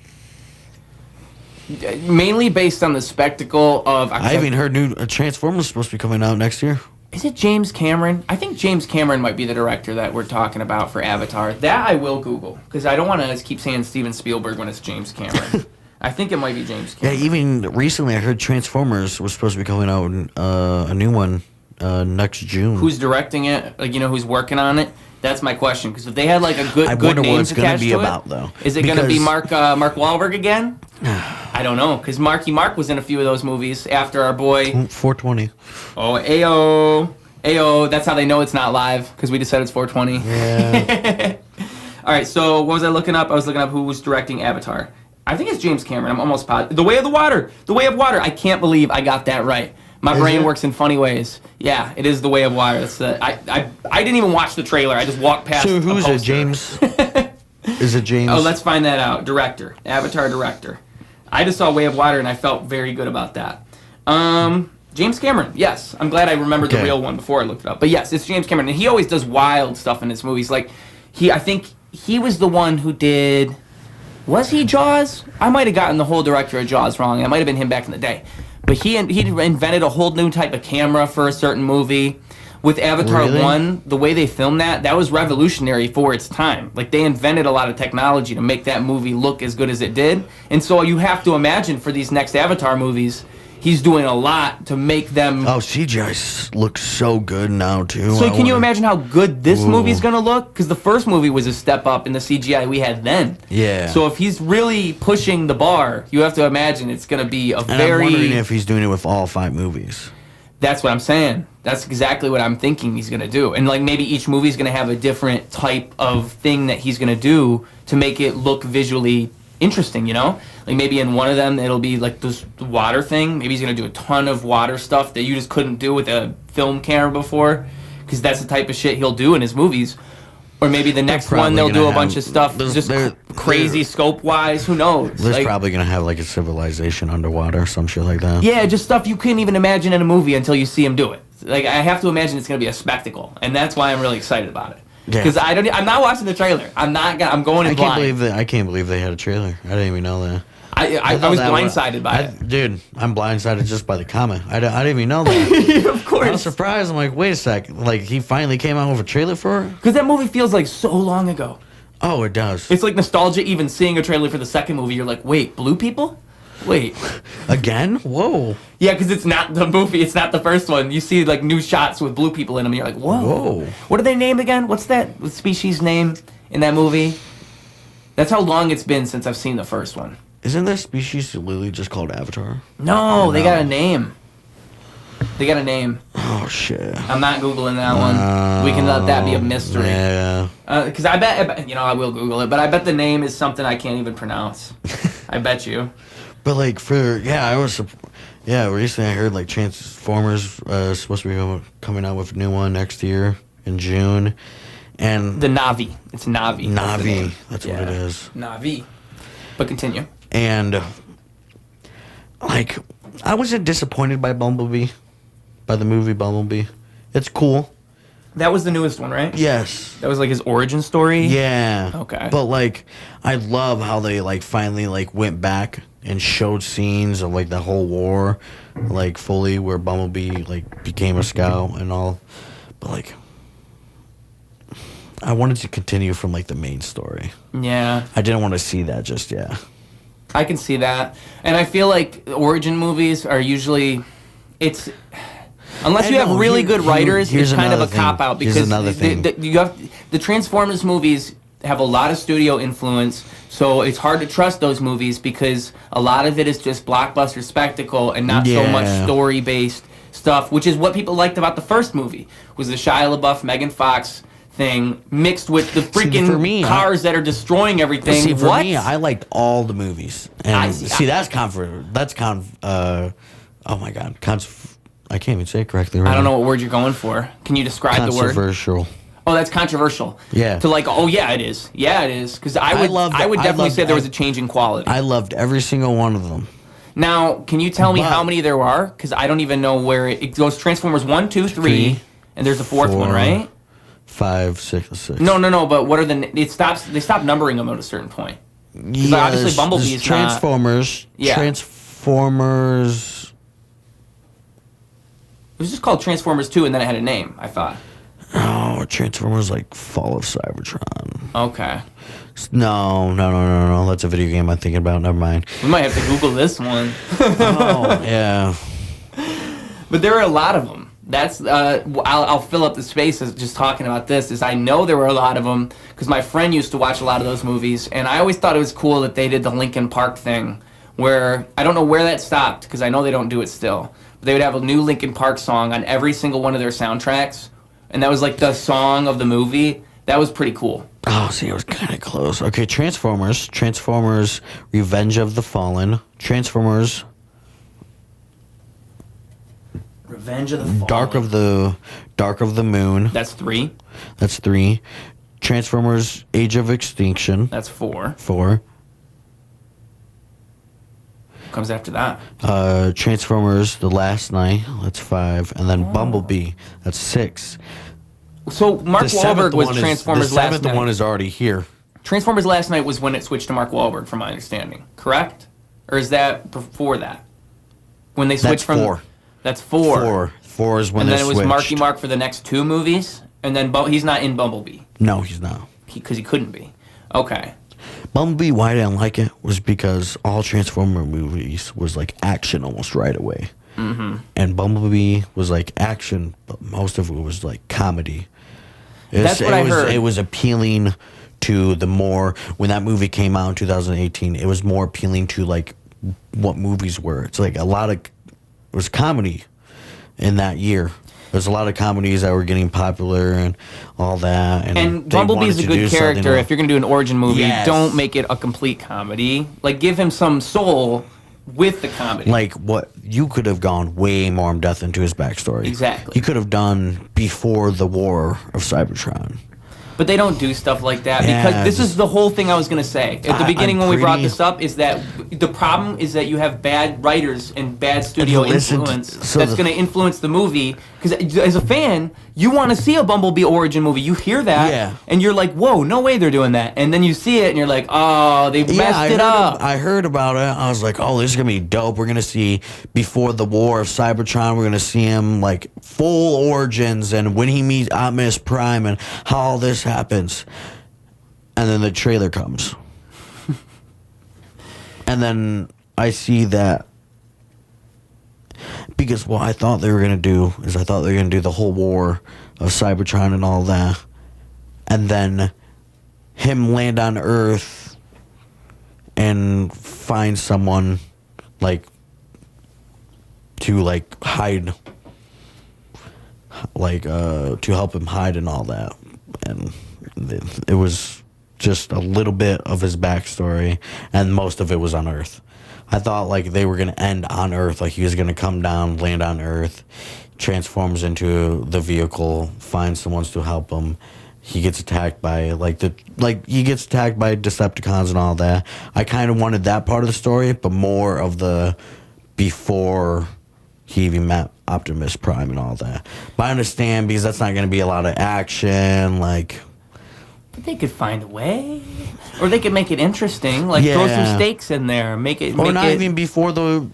mainly based on the spectacle of...
I even heard new Transformers supposed to be coming out next year.
Is it James Cameron? I think James Cameron might be the director that we're talking about for Avatar. That I will Google because I don't want to keep saying Steven Spielberg when it's James Cameron. I think it might be James Cameron.
Yeah, even recently I heard Transformers was supposed to be coming out a new one next June.
Who's directing it? Who's working on it? That's my question. Because if they had a good names attached to it,
though.
Is it going to be Mark Wahlberg again? I don't know. Because Marky Mark was in a few of those movies after our boy
420.
Oh, Ayo. That's how they know it's not live because we just said it's 420.
Yeah.
All right. So what was I looking up? I was looking up who was directing Avatar. I think it's James Cameron. I'm almost positive. The Way of the Water. The Way of Water. I can't believe I got that right. My brain works in funny ways. Yeah, it is The Way of Water. That's I didn't even watch the trailer. I just walked past.
So who's it, James? Is it James?
Oh, let's find that out. Director, Avatar director. I just saw Way of Water and I felt very good about that. James Cameron, yes. I'm glad I remembered the real one before I looked it up. But yes, it's James Cameron. And he always does wild stuff in his movies. Like, I think he was the one who did... Was he Jaws? I might have gotten the whole director of Jaws wrong. It might have been him back in the day. But he invented a whole new type of camera for a certain movie. With Avatar 1, the way they filmed that was revolutionary for its time. Like, they invented a lot of technology to make that movie look as good as it did. And so you have to imagine for these next Avatar movies... He's doing a lot to make them...
Oh, CGI looks so good now, too.
So can you imagine how good this movie's going to look? Because the first movie was a step up in the CGI we had then.
Yeah.
So if he's really pushing the bar, you have to imagine it's going to be a
and I'm wondering if he's doing it with all 5 movies.
That's what I'm saying. That's exactly what I'm thinking he's going to do. And like maybe each movie's going to have a different type of thing that he's going to do to make it look visually interesting, you know? Like maybe in one of them it'll be like this water thing. Maybe he's going to do a ton of water stuff that you just couldn't do with a film camera before, because that's the type of shit he'll do in his movies. Or maybe the next one they'll do a bunch of stuff just crazy scope-wise. Who knows?
There's probably going to have like a civilization underwater, some shit like that.
Yeah, just stuff you couldn't even imagine in a movie until you see him do it. Like, I have to imagine it's going to be a spectacle, and that's why I'm really excited about it. Because I'm not watching the trailer. I'm going in blind.
I can't believe they had a trailer. I didn't even know that.
I was blindsided by it.
Dude, I'm blindsided just by the comment. I didn't even know that.
Of course.
I was surprised. I'm like, wait a sec. Like, he finally came out with a trailer for it?
Because that movie feels like so long ago.
Oh, it does.
It's like nostalgia even seeing a trailer for the second movie. You're like, wait, blue people? Wait.
Again? Whoa.
Yeah, because it's not the movie. It's not the first one. You see, like, new shots with blue people in them, and you're like, whoa. What are they named again? What's that species name in that movie? That's how long it's been since I've seen the first one.
Isn't that species literally just called Avatar?
No, they got a name. They got a name.
Oh, shit.
I'm not Googling that one. We can let that be a mystery.
Yeah.
Because I bet, I will Google it, but I bet the name is something I can't even pronounce. I bet you.
But, like, recently I heard, like, Transformers supposed to be coming out with a new one next year in June. And
the Na'vi. It's Na'vi.
Na'vi. That's what it is.
Na'vi. But continue.
And, like, I wasn't disappointed by Bumblebee. By the movie Bumblebee. It's cool.
That was the newest one, right?
Yes.
That was like his origin story?
Yeah.
Okay.
But, like, I love how they, like, finally, like, went back and showed scenes of, like, the whole war, like, fully, where Bumblebee, like, became a scout and all. But, like, I wanted to continue from, like, the main story.
Yeah.
I didn't want to see that just yet.
I can see that. And I feel like origin movies are usually... Unless you have really good writers, it's kind of a cop-out, because the Transformers movies have a lot of studio influence, so it's hard to trust those movies because a lot of it is just blockbuster spectacle and not so much story-based stuff, which is what people liked about the first movie, was the Shia LaBeouf, Megan Fox thing mixed with the freaking cars that are destroying everything.
See, for me, I liked all the movies. And oh my God. I can't even say it correctly right
I don't know what word you're going for. Can you describe the word?
Controversial.
Oh, that's controversial.
Yeah.
To like, oh yeah, it is. Yeah, it is. Because I would definitely say there was a change in quality.
I loved every single one of them.
Now, can you tell me how many there are? Because I don't even know where it goes. Transformers 1, 2, 3, and there's a fourth one, right?
5, 6.
No. But what are They stop numbering them at a certain point. Because obviously Bumblebee is
Transformers.
Not,
Transformers.
It was just called Transformers 2, and then it had a name, I thought.
Oh, Transformers like Fall of Cybertron.
Okay.
No. That's a video game I'm thinking about. Never mind.
We might have to Google this one.
Oh, yeah.
But there are a lot of them. That's I'll fill up the space as just talking about this. Is I know there were a lot of them because my friend used to watch a lot of those movies, and I always thought it was cool that they did the Linkin Park thing, where I don't know where that stopped because I know they don't do it still. But they would have a new Linkin Park song on every single one of their soundtracks, and that was like the song of the movie. That was pretty cool.
Oh, see, it was kind of close. Okay, Transformers, Revenge of the Fallen, Transformers,
Revenge of the Fallen,
Dark of the Moon.
That's 3.
That's 3. Transformers, Age of Extinction.
That's 4. comes after that?
Transformers: The Last Night. That's 5, and then Bumblebee. That's 6.
So Mark Wahlberg was Transformers Last Night.
The 7th one is already here.
Transformers Last Night was when it switched to Mark Wahlberg, from my understanding. Correct? Or is that before that? When they switched from...
4.
That's 4.
4 is when they switched.
And then it was Marky Mark for the next 2 movies, and then he's not in Bumblebee.
No, he's not.
Because he couldn't be. Okay.
Bumblebee, why I didn't like it was because all Transformer movies was like action almost right away. Mm-hmm. And Bumblebee was like action, but most of it was like comedy.
That's what I heard.
It was appealing to the more, when that movie came out in 2018, it was more appealing to like what movies were. It's like it was comedy in that year. There's a lot of comedies that were getting popular and all that. And
Bumblebee's a good character. If you're going to do an origin movie, don't make it a complete comedy. Like, give him some soul with the comedy.
Like, what you could have gone way more in depth into his backstory.
Exactly.
You could have done before the War of Cybertron.
But they don't do stuff like that, because this is the whole thing I was going to say. At the beginning when we brought this up, is that the problem is that you have bad writers and bad studio influence that's going to influence the movie. Because as a fan, you want to see a Bumblebee origin movie. You hear that, and you're like, whoa, no way they're doing that. And then you see it, and you're like, oh, they messed it up.
I heard about it. I was like, oh, this is going to be dope. We're going to see, before the War of Cybertron, we're going to see him, like, full origins, and when he meets Optimus Prime, and how all this happens. And then the trailer comes. And then I see that, because what I thought they were going to do is I thought they were going to do the whole War of Cybertron and all that, and then him land on Earth and find someone, like, to, like, hide, like, to help him hide and all that. And it was just a little bit of his backstory, and most of it was on Earth. I thought, like, they were going to end on Earth, like he was going to come down, land on Earth, transforms into the vehicle, finds someone to help him. He gets attacked by, he gets attacked by Decepticons and all that. I kind of wanted that part of the story, but more of the before he even met Optimus Prime and all that. But I understand, because that's not going to be a lot of action, like...
But they could find a way. Or they could make it interesting, like throw some stakes in there, make it...
Or not even before the...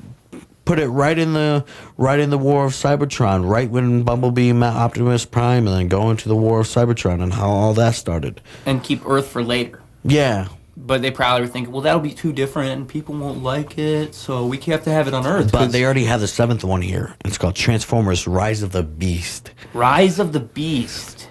Put it right in the War of Cybertron, right when Bumblebee met Optimus Prime, and then go into the War of Cybertron and how all that started.
And keep Earth for later.
Yeah.
But they probably were thinking, well, that'll be too different, and people won't like it, so we have to have it on Earth.
But they already have the 7th one here. It's called Transformers: Rise of the Beast.
Rise of the Beast.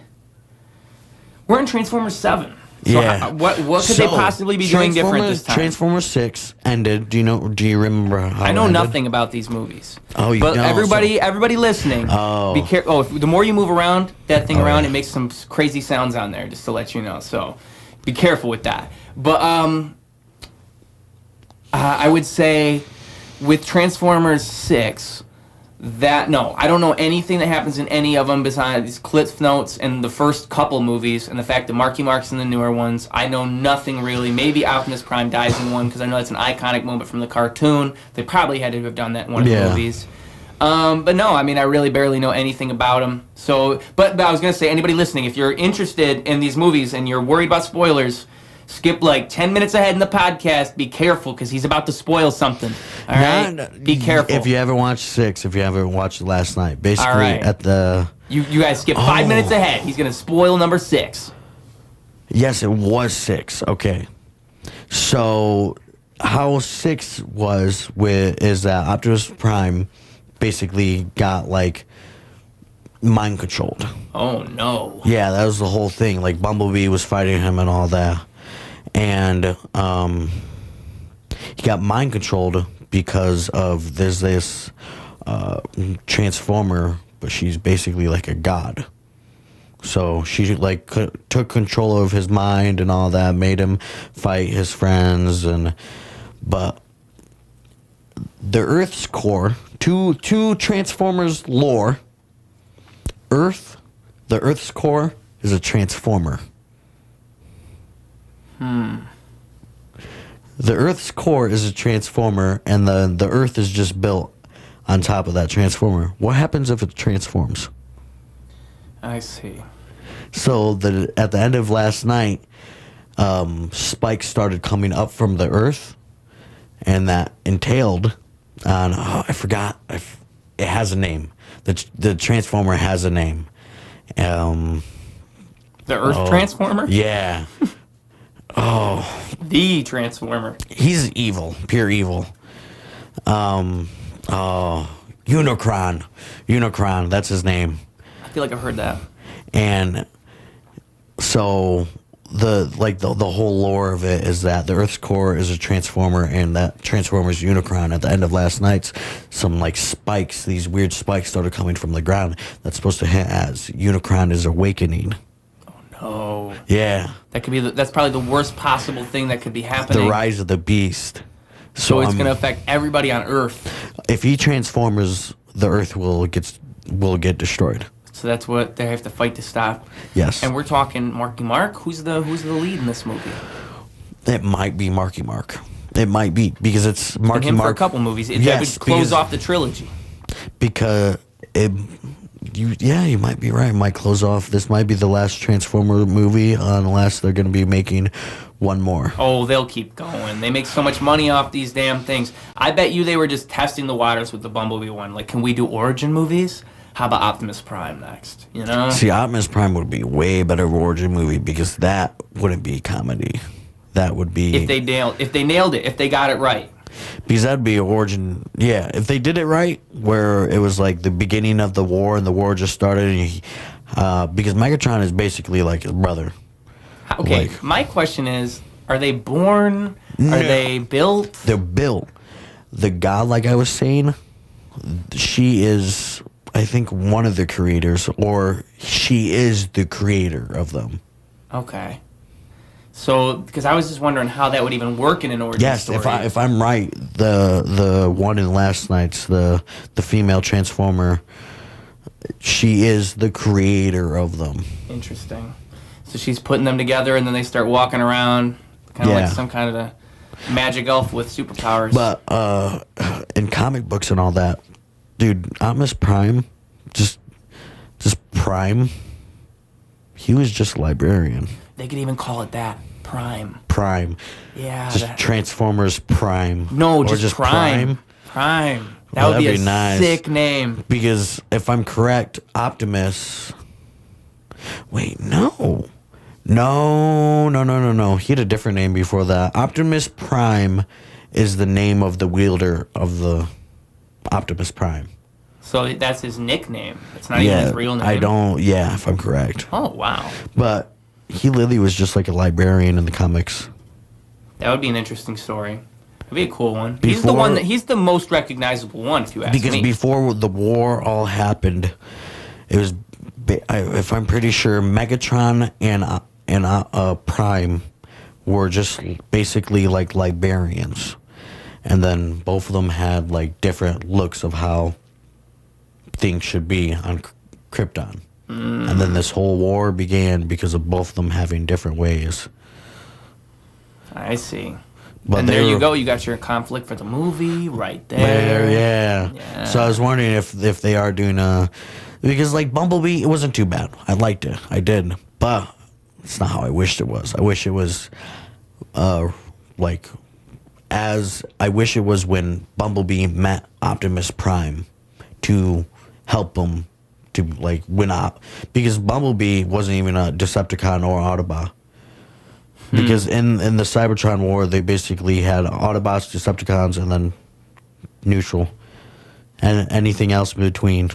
We're in Transformers 7. So what could they possibly be doing different this time?
Transformers 6 ended. Do you remember how
I know nothing about these movies.
Oh, you
but
don't.
Everybody listening, be careful. Oh, the more you move around that thing around, it makes some crazy sounds on there, just to let you know. So be careful with that. But I would say with Transformers 6, I don't know anything that happens in any of them besides these Cliff Notes and the first couple movies, and the fact that Marky Mark's in the newer ones. I know nothing really. Maybe Optimus Prime dies in one, because I know that's an iconic moment from the cartoon. They probably had to have done that in one of the movies. But no, I mean, I really barely know anything about them. So, but I was going to say, anybody listening, if you're interested in these movies and you're worried about spoilers, skip like 10 minutes ahead in the podcast. Be careful, because he's about to spoil something. All right? Be careful.
If you haven't watched 6, if you haven't watched Last Night, basically at the...
You guys skip 5 minutes ahead. He's going to spoil number 6.
Yes, it was 6. Okay. So, how 6 is that Optimus Prime basically got, like, mind controlled.
Oh, no.
Yeah, that was the whole thing. Like, Bumblebee was fighting him and all that. And he got mind controlled because of there's this transformer, but she's basically like a god. So she like took control of his mind and all that, made him fight his friends, but the Earth's core, two Transformers lore. The Earth's core is a transformer. The Earth's core is a transformer, and the Earth is just built on top of that transformer. What happens if it transforms?
I see.
So at the end of last night, spikes started coming up from the Earth, and that entailed on, I forgot, it has a name. The transformer has a name.
The Earth Transformer?
Yeah.
The Transformer.
He's evil, pure evil. Unicron, that's his name.
I feel like I've heard that.
And so the whole lore of it is that the Earth's core is a transformer, and that transformer's Unicron. At the end of last night's, some like spikes, these weird spikes started coming from the ground. That's supposed to hit as Unicron is awakening.
Oh.
Yeah.
That could be. That's probably the worst possible thing that could be happening.
The rise of the beast.
So it's going to affect everybody on Earth.
If he transforms, the Earth will get destroyed.
So that's what they have to fight to stop.
Yes.
And we're talking Marky Mark. Who's the lead in this movie?
It might be Marky Mark. It might be because it's Marky
him
Mark
for a couple movies. That
yes,
would close off the trilogy.
Because you might be right. It might close off. This might be the last Transformer movie unless they're going to be making one more.
Oh, they'll keep going. They make so much money off these damn things. I bet you they were just testing the waters with the Bumblebee one. Like, can we do origin movies? How about Optimus Prime next? You know?
See, Optimus Prime would be way better origin movie because that wouldn't be comedy. That would be
if they nailed it, if they got it right.
Because that'd be origin. Yeah, if they did it right, where it was like the beginning of the war and the war just started, and because Megatron is basically like his brother.
Okay, my question is, are they born?
No.
Are they built?
They're built. The god, like I was saying, she is, I think, one of the creators, or she is the creator of them.
Okay. So, because I was just wondering how that would even work in an origin story.
Yes, if I'm right, the one in last night's, the female Transformer, she is the creator of them.
Interesting. So she's putting them together, and then they start walking around, kind of like some kind of a magic elf with superpowers.
But in comic books and all that, dude, Optimus Prime, just Prime, he was just a librarian.
They could even call it that, Prime.
Prime.
Yeah.
Just Transformers Prime.
No,
or
just Prime. Prime. That would be a nice, sick name.
Because if I'm correct, Optimus... Wait, no. No. He had a different name before that. Optimus Prime is the name of the wielder of the Optimus Prime.
So that's his nickname. It's not even his real name.
If I'm correct.
Oh, wow.
But he literally was just like a librarian in the comics.
That would be an interesting story. It'd be a cool one. He's the most recognizable one, if you ask me.
Because before the war all happened, it was, if I'm pretty sure, Megatron and Prime were just basically like librarians, and then both of them had like different looks of how things should be on Krypton. And then this whole war began because of both of them having different ways.
I see. But and there you go. You got your conflict for the movie right there.
Yeah. So I was wondering if they are doing because like Bumblebee, it wasn't too bad. I liked it. I did. But it's not how I wished it was. I wish it was I wish it was when Bumblebee met Optimus Prime to help him to like win up, because Bumblebee wasn't even a Decepticon or Autobot. Because in the Cybertron War, they basically had Autobots, Decepticons, and then neutral, and anything else in between.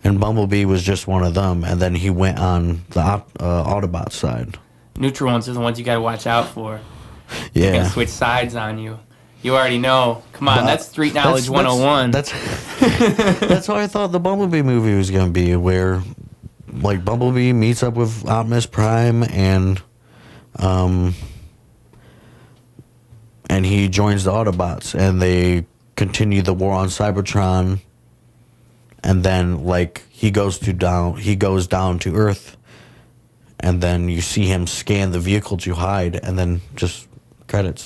And Bumblebee was just one of them, and then he went on the Autobot side.
Neutral ones are the ones you got to watch out for.
Yeah.
They're going to switch sides on you. You already know. Come on, that's Street Knowledge 101.
That's how I thought the Bumblebee movie was going to be, where like Bumblebee meets up with Optimus Prime and he joins the Autobots, and they continue the war on Cybertron, and then like he goes down to Earth, and then you see him scan the vehicle to hide, and then just credit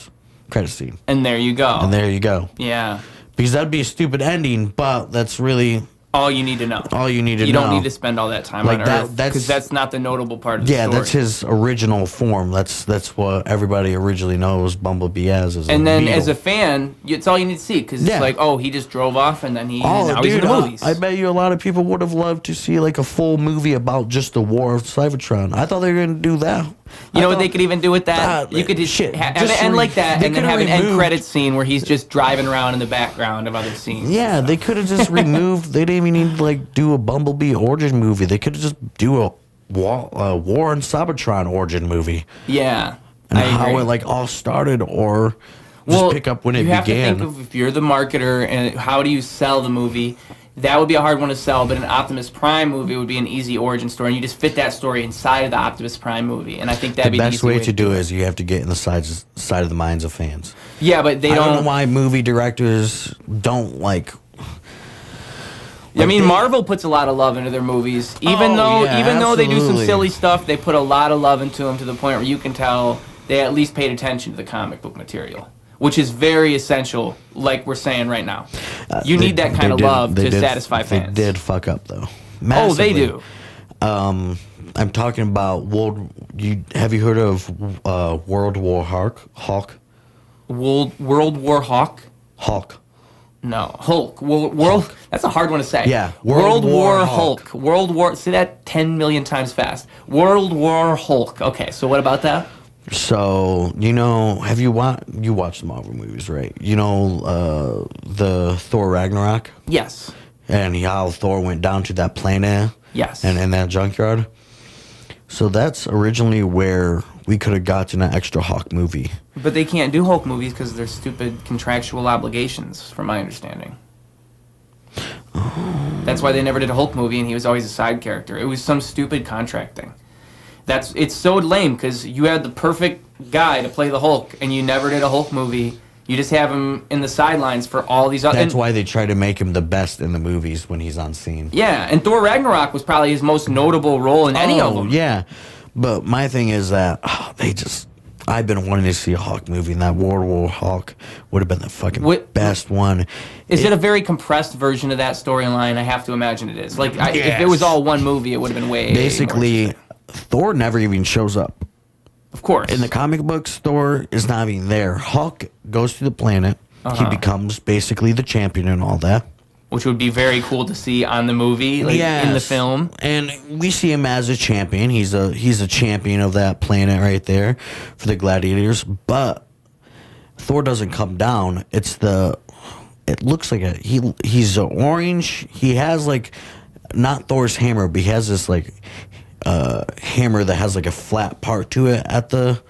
scene.
And there you go. Yeah.
Because that'd be a stupid ending, but that's really
all you need to know. You don't need to spend all that time on Earth, because that's not the notable part of the story.
Yeah, that's his original form. That's what everybody originally knows Bumblebee as.
And then as a fan, it's all you need to see, because it's like, oh, he just drove off, and then now he's in the movies.
I bet you a lot of people would have loved to see like a full movie about just the War of Cybertron. I thought they were going to do that.
You know what they could even do with that? You could just have an end like that, and then have an end credit scene where he's just driving around in the background of other scenes.
Yeah, they could have just removed. They didn't even need to like do a Bumblebee origin movie. They could have just do a War on Cybertron origin movie.
Yeah,
and how it like all started, or just pick up when it began.
You have to think of, if you're the marketer, and how do you sell the movie? That would be a hard one to sell, but an Optimus Prime movie would be an easy origin story, and you just fit that story inside of the Optimus Prime movie, and I think that'd be the best
way to do it is you have to get in the side of the minds of fans.
Yeah, but I
don't know why movie directors don't like.
I mean, Marvel puts a lot of love into their movies, even though they do some silly stuff. They put a lot of love into them to the point where you can tell they at least paid attention to the comic book material, which is very essential, like we're saying right now. You need that kind of love to satisfy fans.
They did fuck up, though. Massively.
Oh, they do.
I'm talking about have you heard of World War Hawk?
World War Hawk?
Hawk.
No, Hulk. World. That's a hard one to say.
Yeah.
World War Hulk. World War. Say that 10 million times fast. World War Hulk. Okay, so what about that?
So, have you watched the Marvel movies, right? The Thor Ragnarok?
Yes.
And how Thor went down to that planet?
Yes.
And in that junkyard? So that's originally where we could have gotten an extra Hulk movie.
But they can't do Hulk movies because they're stupid contractual obligations, from my understanding. Oh. That's why they never did a Hulk movie, and he was always a side character. It was some stupid contract thing. It's so lame, because you had the perfect guy to play the Hulk, and you never did a Hulk movie. You just have him in the sidelines for all these other...
That's why they try to make him the best in the movies when he's on scene.
Yeah, and Thor Ragnarok was probably his most notable role in any of them.
Yeah, but my thing is that I've been wanting to see a Hulk movie, and that World War Hulk would have been the fucking best one.
Is it a very compressed version of that storyline? I have to imagine it is. Like, if it was all one movie, it would have been way
Basically,
more
Thor never even shows up.
Of course.
In the comic books, Thor is not even there. Hulk goes to the planet. He becomes basically the champion and all that.
Which would be very cool to see on the movie, in the film.
And we see him as a champion. He's a champion of that planet right there for the gladiators. But Thor doesn't come down. It looks like he's orange. He has not Thor's hammer, but he has this hammer that has a flat part to it at the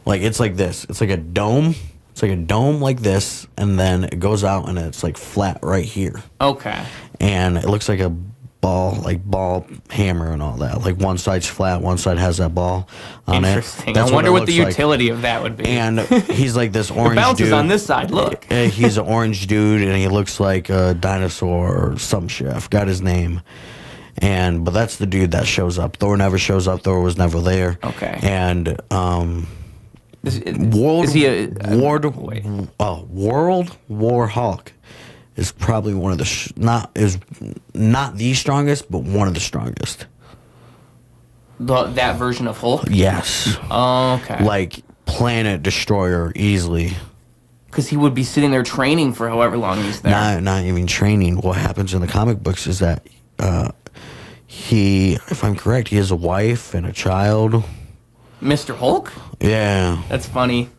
it's like this. It's like a dome. It's like a dome like this, and then it goes out and it's flat right here.
Okay.
And it looks like a ball hammer and all that. One side's flat, one side has that ball on it.
Interesting. I wonder what the utility of that would be.
And he's this orange dude.
It bounces on this side, look.
He's an orange dude, and he looks like a dinosaur or some shit. I forgot his name. But that's the dude that shows up. Thor never shows up. Thor was never there.
Okay.
And World War Hulk is probably one of the not the strongest, but one of the strongest.
That version of Hulk?
Yes.
Oh, okay.
Planet Destroyer easily.
Because he would be sitting there training for however long he's there.
Not even training. What happens in the comic books is that if I'm correct, he has a wife and a child.
Mr. Hulk?
Yeah.
That's funny.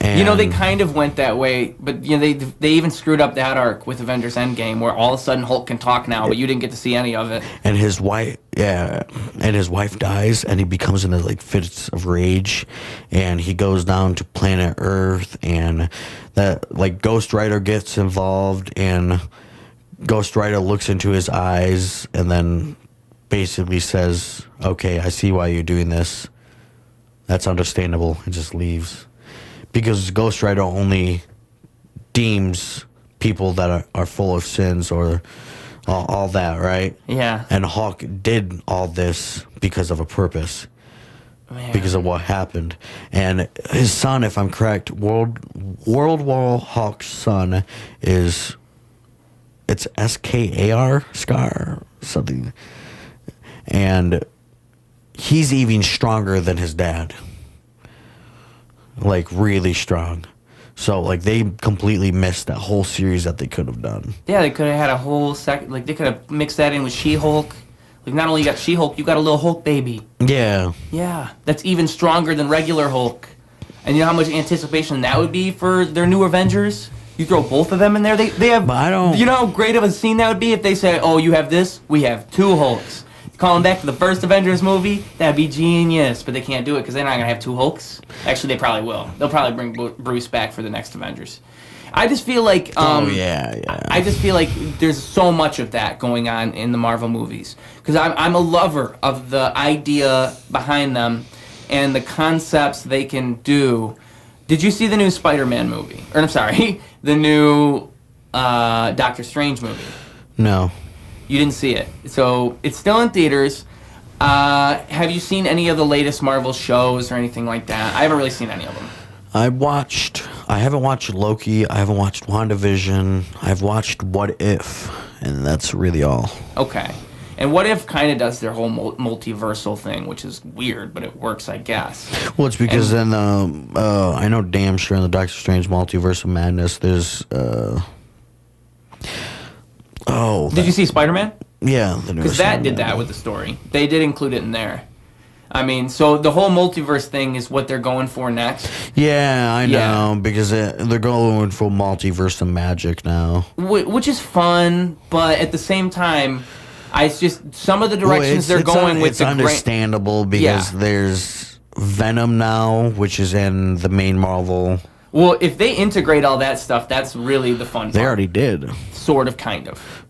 And they kind of went that way, but they even screwed up that arc with Avengers Endgame, where all of a sudden Hulk can talk now, but you didn't get to see any of it.
And his wife dies, and he becomes into fits of rage, and he goes down to planet Earth, and that Ghost Rider gets involved, and Ghost Rider looks into his eyes, and then basically says, "Okay, I see why you're doing this. That's understandable," and just leaves. Because Ghost Rider only deems people that are full of sins or all that, right?
Yeah.
And Hulk did all this because of a purpose. because of what happened. And his son, if I'm correct, World War Hulk's son it's Skar, Scar, something. And he's even stronger than his dad. Like, really strong. So, like, they completely missed that whole series that they could have done.
Yeah, they could have had a whole second... Like, they could have mixed that in with She-Hulk. Like, not only you got She-Hulk, you got a little Hulk baby.
Yeah.
Yeah, that's even stronger than regular Hulk. And you know how much anticipation that would be for their new Avengers? You throw both of them in there, they have...
But I don't...
You know how great of a scene that would be if they say, oh, you have this, we have two Hulks. Call them back to the first Avengers movie, that'd be genius. But they can't do it because they're not going to have two Hulks. Actually, they probably will. They'll probably bring Bruce back for the next Avengers. I just feel like... I just feel like there's so much of that going on in the Marvel movies. Because I'm a lover of the idea behind them and the concepts they can do. Did you see the new Spider-Man movie? Or, I'm sorry, the new Doctor Strange movie?
No.
You didn't see it. So it's still in theaters. Have you seen any of the latest Marvel shows or anything like that? I haven't really seen any of them.
I haven't watched Loki. I haven't watched WandaVision. I've watched What If, and that's really all.
Okay. And What If kind of does their whole multiversal thing, which is weird, but it works, I guess.
Well, it's because I know damn sure in the Doctor Strange Multiverse of Madness, there's...
Did you see Spider-Man?
Yeah.
Because that did that with the story. They did include it in there. I mean, so the whole multiverse thing is what they're going for next.
Yeah, I know, because they're going for multiverse of magic now.
Which is fun, but at the same time, it's just some of the directions they're going with.
It's understandable because there's Venom now, which is in the main Marvel.
Well, if they integrate all that stuff, that's really the fun part.
They already did.
Sort of, kind of.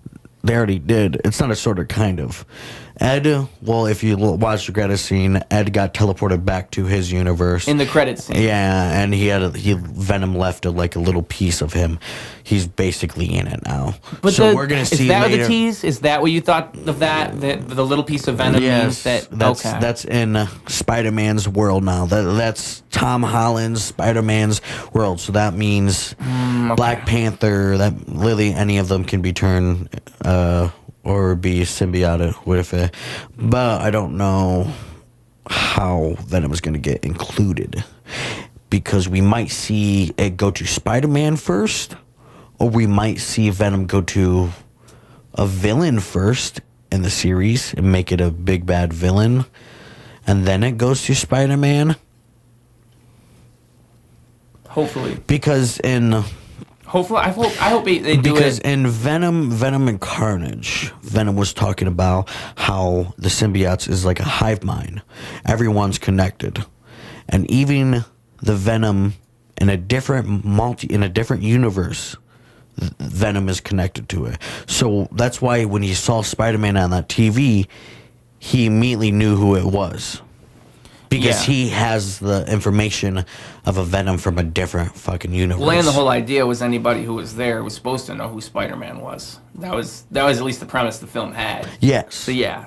They already did. It's not a sort of, kind of. Ed, well, if you watch the credit scene, Ed got teleported back to his universe.
In the credit scene.
Yeah, and Venom left like a little piece of him. He's basically in it now.
But
so we're gonna see
is that
later.
The tease? Is that what you thought of that? That the little piece of Venom means that?
That's in Spider-Man's world now. That's Tom Holland's Spider-Man's world. So that means Black Panther. That really any of them can be turned. Or be symbiotic with it. But I don't know how Venom is going to get included. Because we might see it go to Spider-Man first, or we might see Venom go to a villain first in the series and make it a big bad villain, and then it goes to Spider-Man.
Hopefully.
Because
Hopefully, I hope they do it.
Because in Venom and Carnage, Venom was talking about how the symbiotes is like a hive mind. Everyone's connected. And even the Venom in a different universe, Venom is connected to it. So that's why when he saw Spider-Man on that TV, he immediately knew who it was. Because he has the information of a Venom from a different fucking universe.
Well, and the whole idea was anybody who was there was supposed to know who Spider-Man was. That was at least the premise the film had.
Yes.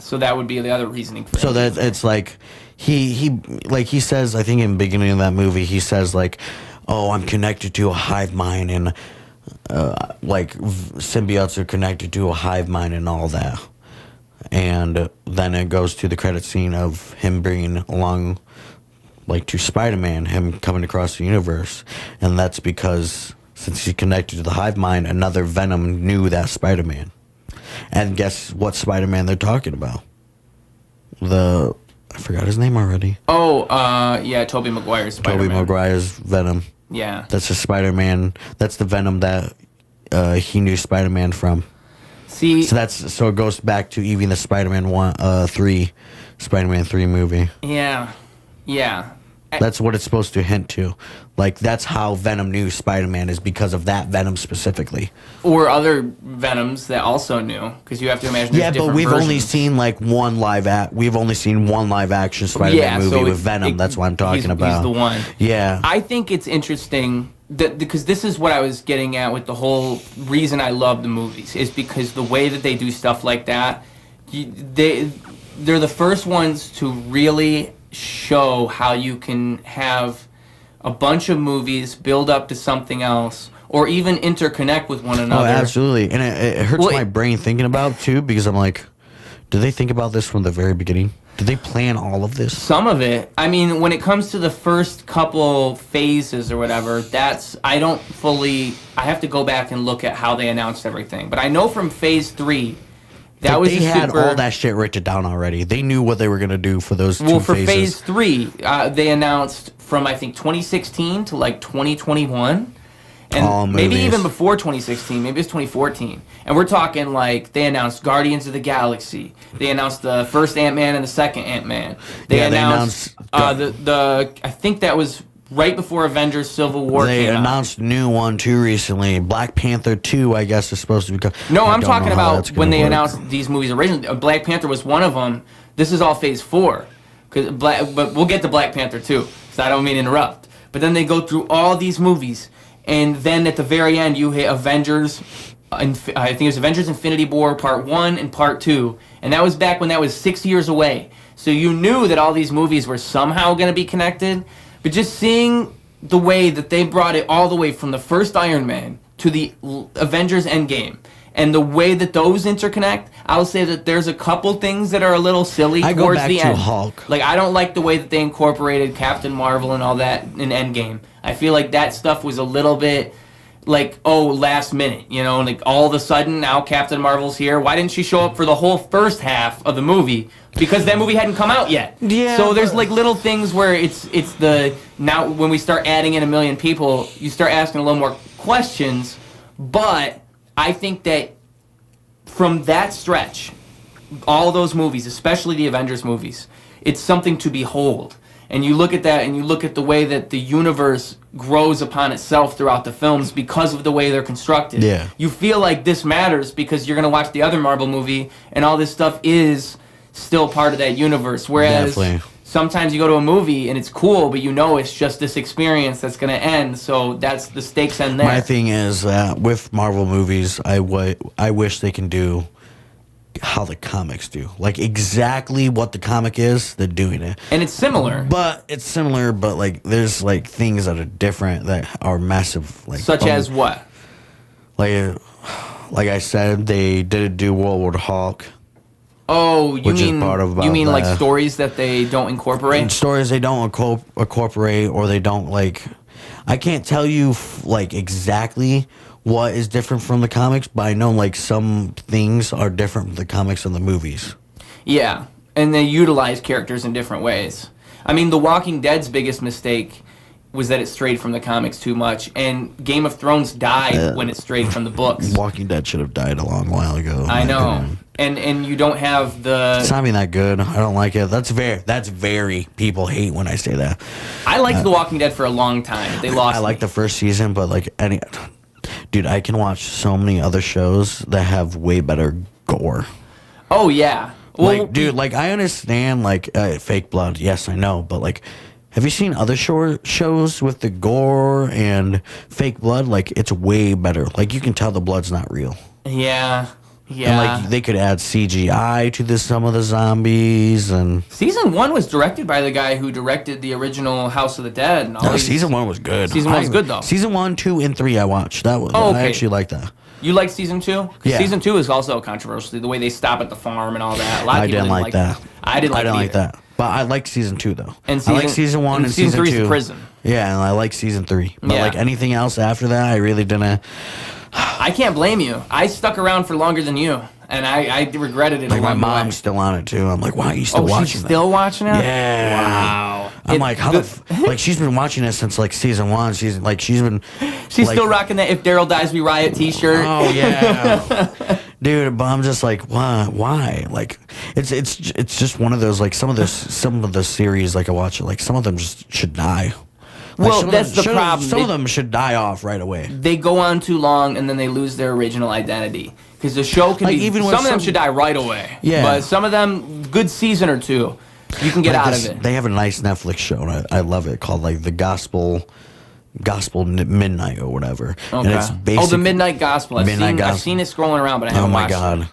So that would be the other reasoning for it.
So that it's like he says, I think in the beginning of that movie, he says like, "Oh, I'm connected to a hive mind," and symbiotes are connected to a hive mind and all that. And then it goes to the credit scene of him bringing along, to Spider-Man, him coming across the universe. And that's because, since he's connected to the hive mind, another Venom knew that Spider-Man. And guess what Spider-Man they're talking about? I forgot his name already.
Oh, Tobey Maguire's Spider-Man.
Tobey Maguire's Venom.
Yeah.
That's the Spider-Man. That's the Venom that he knew Spider-Man from.
See,
so it goes back to even the Spider-Man 3 movie.
Yeah.
That's what it's supposed to hint to. That's how Venom knew Spider-Man is because of that Venom specifically.
Or other Venoms that also knew, because you have to imagine.
Yeah, but we've only seen one live action Spider-Man movie with Venom. That's what I'm talking about.
He's the one.
Yeah,
I think it's interesting. Because this is what I was getting at with the whole reason I love the movies is because the way that they do stuff like that, they're the first ones to really show how you can have a bunch of movies build up to something else, or even interconnect with one another.
Oh, absolutely. And it hurts my brain thinking about, too, because I'm like, did they think about this from the very beginning? Did they plan all of this?
Some of it. I mean, when it comes to the first couple phases or whatever, I have to go back and look at how they announced everything. But I know from phase 3, they
had all that shit written down already. They knew what they were going to do for those 2 phases. Well, for
phase 3, they announced from, I think, 2016 to, like, 2021. And maybe even before 2016, maybe it's 2014. And we're talking like they announced Guardians of the Galaxy. They announced the first Ant-Man and the second Ant-Man. They announced I think that was right before Avengers Civil War came out.
They announced a new one too recently. Black Panther 2, I guess, is supposed to be coming.
No, I'm talking about when they announced these movies originally. Black Panther was one of them. This is all phase 4. But we'll get to Black Panther 2, so I don't mean to interrupt. But then they go through all these movies. And then at the very end, you hit Avengers, I think it was Avengers Infinity War Part 1 and Part 2. And that was back when that was 6 years away. So you knew that all these movies were somehow going to be connected. But just seeing the way that they brought it all the way from the first Iron Man to the Avengers Endgame, and the way that those interconnect, I'll say that there's a couple things that are a little silly towards the end.
Hulk.
Like, I don't like the way that they incorporated Captain Marvel and all that in Endgame. I feel like that stuff was a little bit like, last minute, like all of a sudden now Captain Marvel's here. Why didn't she show up for the whole first half of the movie? Because that movie hadn't come out yet.
Yeah.
So there's like little things where now when we start adding in 1 million people, you start asking a little more questions. But I think that from that stretch, all those movies, especially the Avengers movies, it's something to behold. And you look at that, and you look at the way that the universe grows upon itself throughout the films because of the way they're constructed.
Yeah.
You feel like this matters because you're going to watch the other Marvel movie, and all this stuff is still part of that universe. Whereas sometimes you go to a movie, and it's cool, but it's just this experience that's going to end. So that's the stakes end there.
My thing is that with Marvel movies, I wish they can do how the comics do, like exactly what the comic is, they're doing it,
and it's similar.
But like there's like things that are different that are massive, like
such as what?
Like I said, they didn't do World War Hulk.
Oh, you mean like stories that they don't incorporate?
And stories they don't incorporate, or they don't like. I can't tell you like exactly what is different from the comics, but I know like some things are different from the comics and the movies. Yeah,
and they utilize characters in different ways. I mean, The Walking Dead's biggest mistake was that it strayed from the comics too much, and Game of Thrones died when it strayed from the books.
Walking Dead should have died a long while ago.
I know. And you don't have the...
It's not even that good. I don't like it. That's very... People hate when I say that.
I liked The Walking Dead for a long time. They lost
I liked the first season, but like any... Dude, I can watch so many other shows that have way better gore.
Oh, yeah.
Well, like, dude, like, I understand, like, fake blood. Yes, I know. But, like, have you seen other shows with the gore and fake blood? Like, it's way better. Like, you can tell the blood's not real.
Yeah. Yeah.
And, like, they could add CGI to some of the zombies. And
Season 1 was directed by the guy who directed the original House of the Dead. And all
Season 1 was good.
Season 1 was good, though.
Season 1, 2, and 3 I watched. I actually liked that.
You liked Season 2?
Yeah.
Season 2 is also controversial, the way they stop at the farm and all that. A lot of people
didn't like that.
I didn't like
that. But I liked Season 2, though.
And
I like Season 1 and Season 2.
Season 3 is the prison.
Yeah, and I like Season 3. But, like, anything else after that, I really didn't...
I can't blame you. I stuck around for longer than you. And I regretted it.
Like, my mom's still on it, too. I'm like, why are you still watching
she's still watching it?
Yeah.
Wow.
I'm like, how like, she's been watching it since, like, Season 1. She's been...
She's still rocking that If Daryl Dies We Riot t-shirt.
Oh, yeah. Dude, but I'm just like, why? Like, it's just one of those, like, some of the series, like, I watch it, like, some of them just should die. Like,
well, that's the problem.
Some of them should die off right away.
They go on too long, and then they lose their original identity. Because the show can be... Some of them should die right away.
Yeah.
But some of them, good season or two, you can get out of it.
They have a nice Netflix show, and I love it, called, like, The Gospel Midnight or whatever.
Okay.
And it's
The Midnight Gospel. I've seen it scrolling around, but I haven't watched it.
Oh, my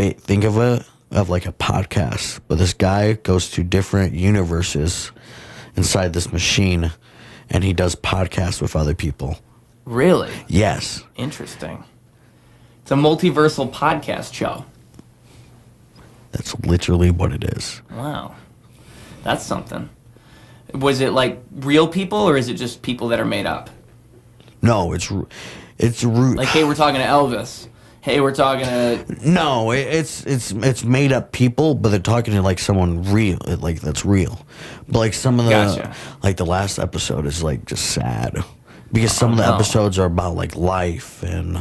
God. Think of it of like a podcast, but this guy goes to different universes inside this machine, and he does podcasts with other people.
Really?
Yes.
Interesting. It's a multiversal podcast show.
That's literally what it is.
Wow. That's something. Was it like real people, or is it just people that are made up?
No, it's
like, hey, we're talking to Elvis. Hey, we're talking to...
No, it's made up people, but they're talking to like someone real, like that's real. But like some of the like the last episode is like just sad because some of the episodes are about like life and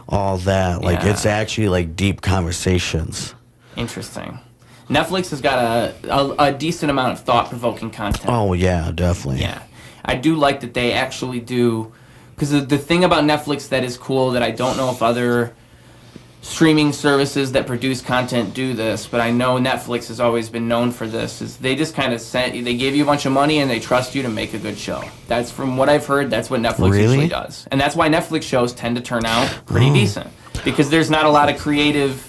all that. Like it's actually like deep conversations.
Interesting. Netflix has got a decent amount of thought-provoking content.
Oh yeah, definitely.
Yeah, I do like that they actually do, because the thing about Netflix that is cool that I don't know if other streaming services that produce content do this, but I know Netflix has always been known for this, is they just kind of they give you a bunch of money and they trust you to make a good show. That's from what I've heard, that's what Netflix usually does. And that's why Netflix shows tend to turn out pretty decent, because there's not a lot of creative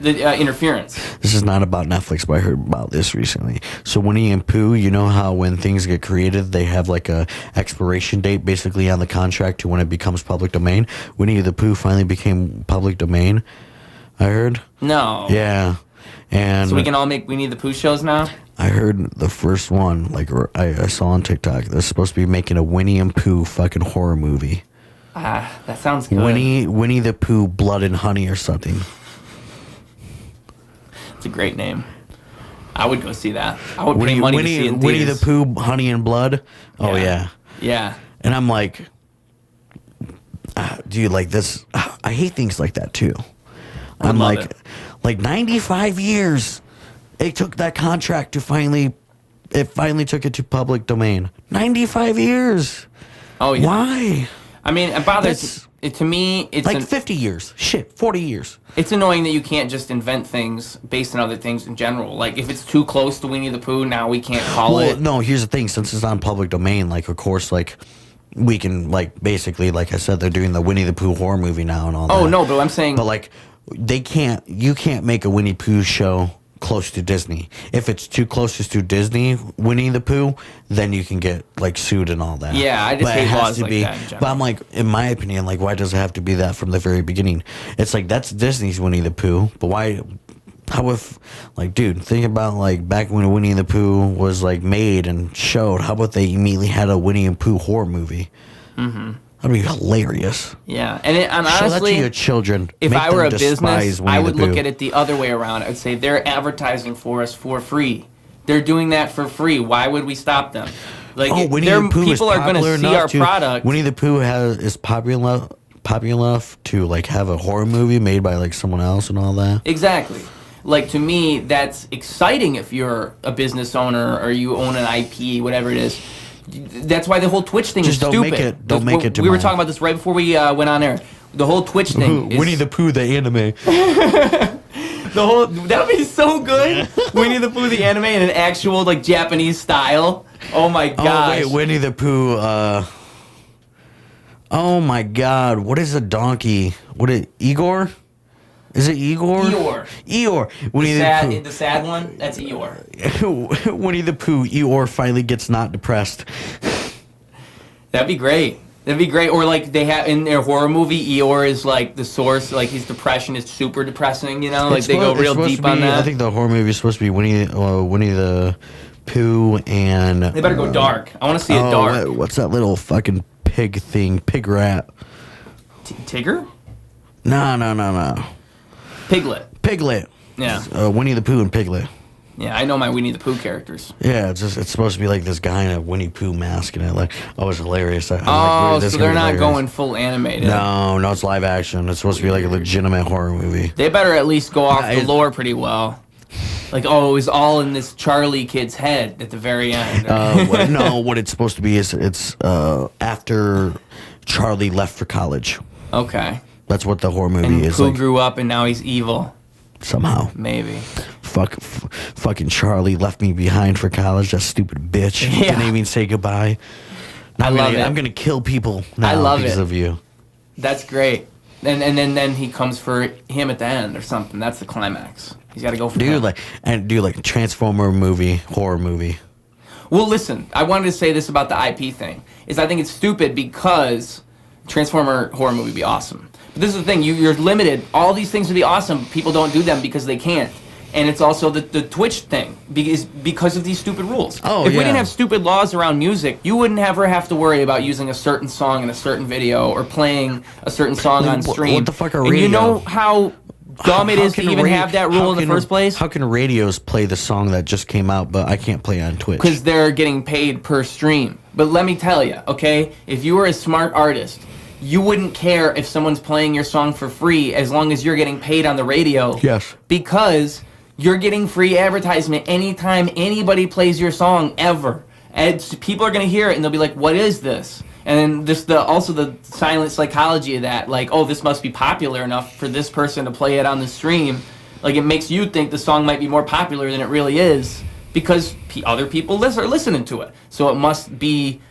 interference.
This is not about Netflix, but I heard about this recently. So Winnie and Pooh, you know how when things get created, they have like a expiration date basically on the contract to when it becomes public domain. Winnie the Pooh finally became public domain, I heard.
No.
Yeah. And
so we can all make Winnie the Pooh shows now?
I heard the first one, like I saw on TikTok, they're supposed to be making a Winnie and Pooh fucking horror movie.
That sounds good.
Winnie the Pooh, Blood and Honey or something.
It's a great name. I would go see that. I would pay money to see it in
Winnie
theaters.
the Pooh, Honey and Blood. Oh yeah.
Yeah.
And I'm like, dude, like this. I hate things like that too. I'm like 95 years. It took that contract to finally took it to public domain. 95 years.
Oh yeah.
Why?
I mean, it bothers. To me, it's
like 50 years. Shit, 40 years.
It's annoying that you can't just invent things based on other things in general. Like, if it's too close to Winnie the Pooh, now we can't call it.
No, here's the thing. Since it's on public domain, like, of course, like, we can, like, basically, like I said, they're doing the Winnie the Pooh horror movie now and all that.
Oh, no, but I'm saying...
But, like, you can't make a Winnie Pooh show close to Disney. If it's too close to Disney, Winnie the Pooh, then you can get like sued and all that.
Yeah, I just hate laws like that in general.
But I'm like, in my opinion, like, why does it have to be that from the very beginning? It's like, that's Disney's Winnie the Pooh, but why? How if, like, dude, think about like back when Winnie the Pooh was like made and showed. How about they immediately had a Winnie and Pooh horror movie? Mm-hmm. That'd be hilarious.
Yeah, and honestly,
show that to your children.
If I were a business,
Winnie
I would
the Pooh.
look at it the other way around. I'd say they're advertising for us for free. They're doing that for free. Why would we stop them? Like,
Winnie the Pooh
people are going to see our product.
Winnie the Pooh is popular enough to like have a horror movie made by like someone else and all that.
Exactly. Like, to me, that's exciting if you're a business owner or you own an IP, whatever it is. That's why the whole Twitch thing is stupid.
Don't make it.
We were talking about this right before we went on air. The whole Twitch thing.
Winnie the Pooh, the anime.
That would be so good. Winnie the Pooh, the anime, in an actual like Japanese style. Oh my gosh.
Oh wait, Winnie the Pooh. Oh my God, what is a donkey? Igor? Is it Igor? Eeyore. Winnie the Pooh.
The sad one? That's Eeyore.
Winnie the Pooh, Eeyore finally gets not depressed.
That'd be great. Or like they have in their horror movie, Eeyore is like the source, like his depression is super depressing, you know? Like they go real deep on that.
I think the horror movie is supposed to be Winnie the Pooh and...
They better go dark. I want to see it dark.
What's that little fucking pig thing? Pig rat.
Tigger?
No. Piglet.
Yeah.
Winnie the Pooh and Piglet.
Yeah, I know my Winnie the Pooh characters.
Yeah, it's supposed to be like this guy in a Winnie Pooh mask and it like it's hilarious.
So they're not going full animated.
No, it's live action. It's supposed to be like a legitimate horror movie.
They better at least go off the lore pretty well. Like, it was all in this Charlie kid's head at the very end.
What it's supposed to be is it's after Charlie left for college.
Okay.
That's what the horror movie is.
Pooh like, grew up and now he's evil.
Somehow.
Maybe.
Fucking Charlie left me behind for college. That stupid bitch.
Yeah.
Didn't even say goodbye.
I love it.
I'm gonna kill people now because of you.
That's great. then he comes for him at the end or something. That's the climax. He's got to go for him.
Do like Transformer movie, horror movie.
Well, listen, I wanted to say this about the IP thing. I think it's stupid because Transformer horror movie would be awesome. But this is the thing, you're limited. All these things would be awesome. People don't do them because they can't. And it's also the Twitch thing because of these stupid rules.
Oh,
if we didn't have stupid laws around music, you wouldn't ever have to worry about using a certain song in a certain video or playing a certain song on stream.
What the fuck are
radio? And you know how dumb it is to even have that rule in the first place?
How can radios play the song that just came out, but I can't play on Twitch?
Because they're getting paid per stream. But let me tell you, okay, if you were a smart artist, you wouldn't care if someone's playing your song for free as long as you're getting paid on the radio.
Yes.
Because you're getting free advertisement anytime anybody plays your song ever. And people are going to hear it and they'll be like, what is this? And then also the silent psychology of that, like, oh, this must be popular enough for this person to play it on the stream. Like, it makes you think the song might be more popular than it really is because other people are listening to it. So it must be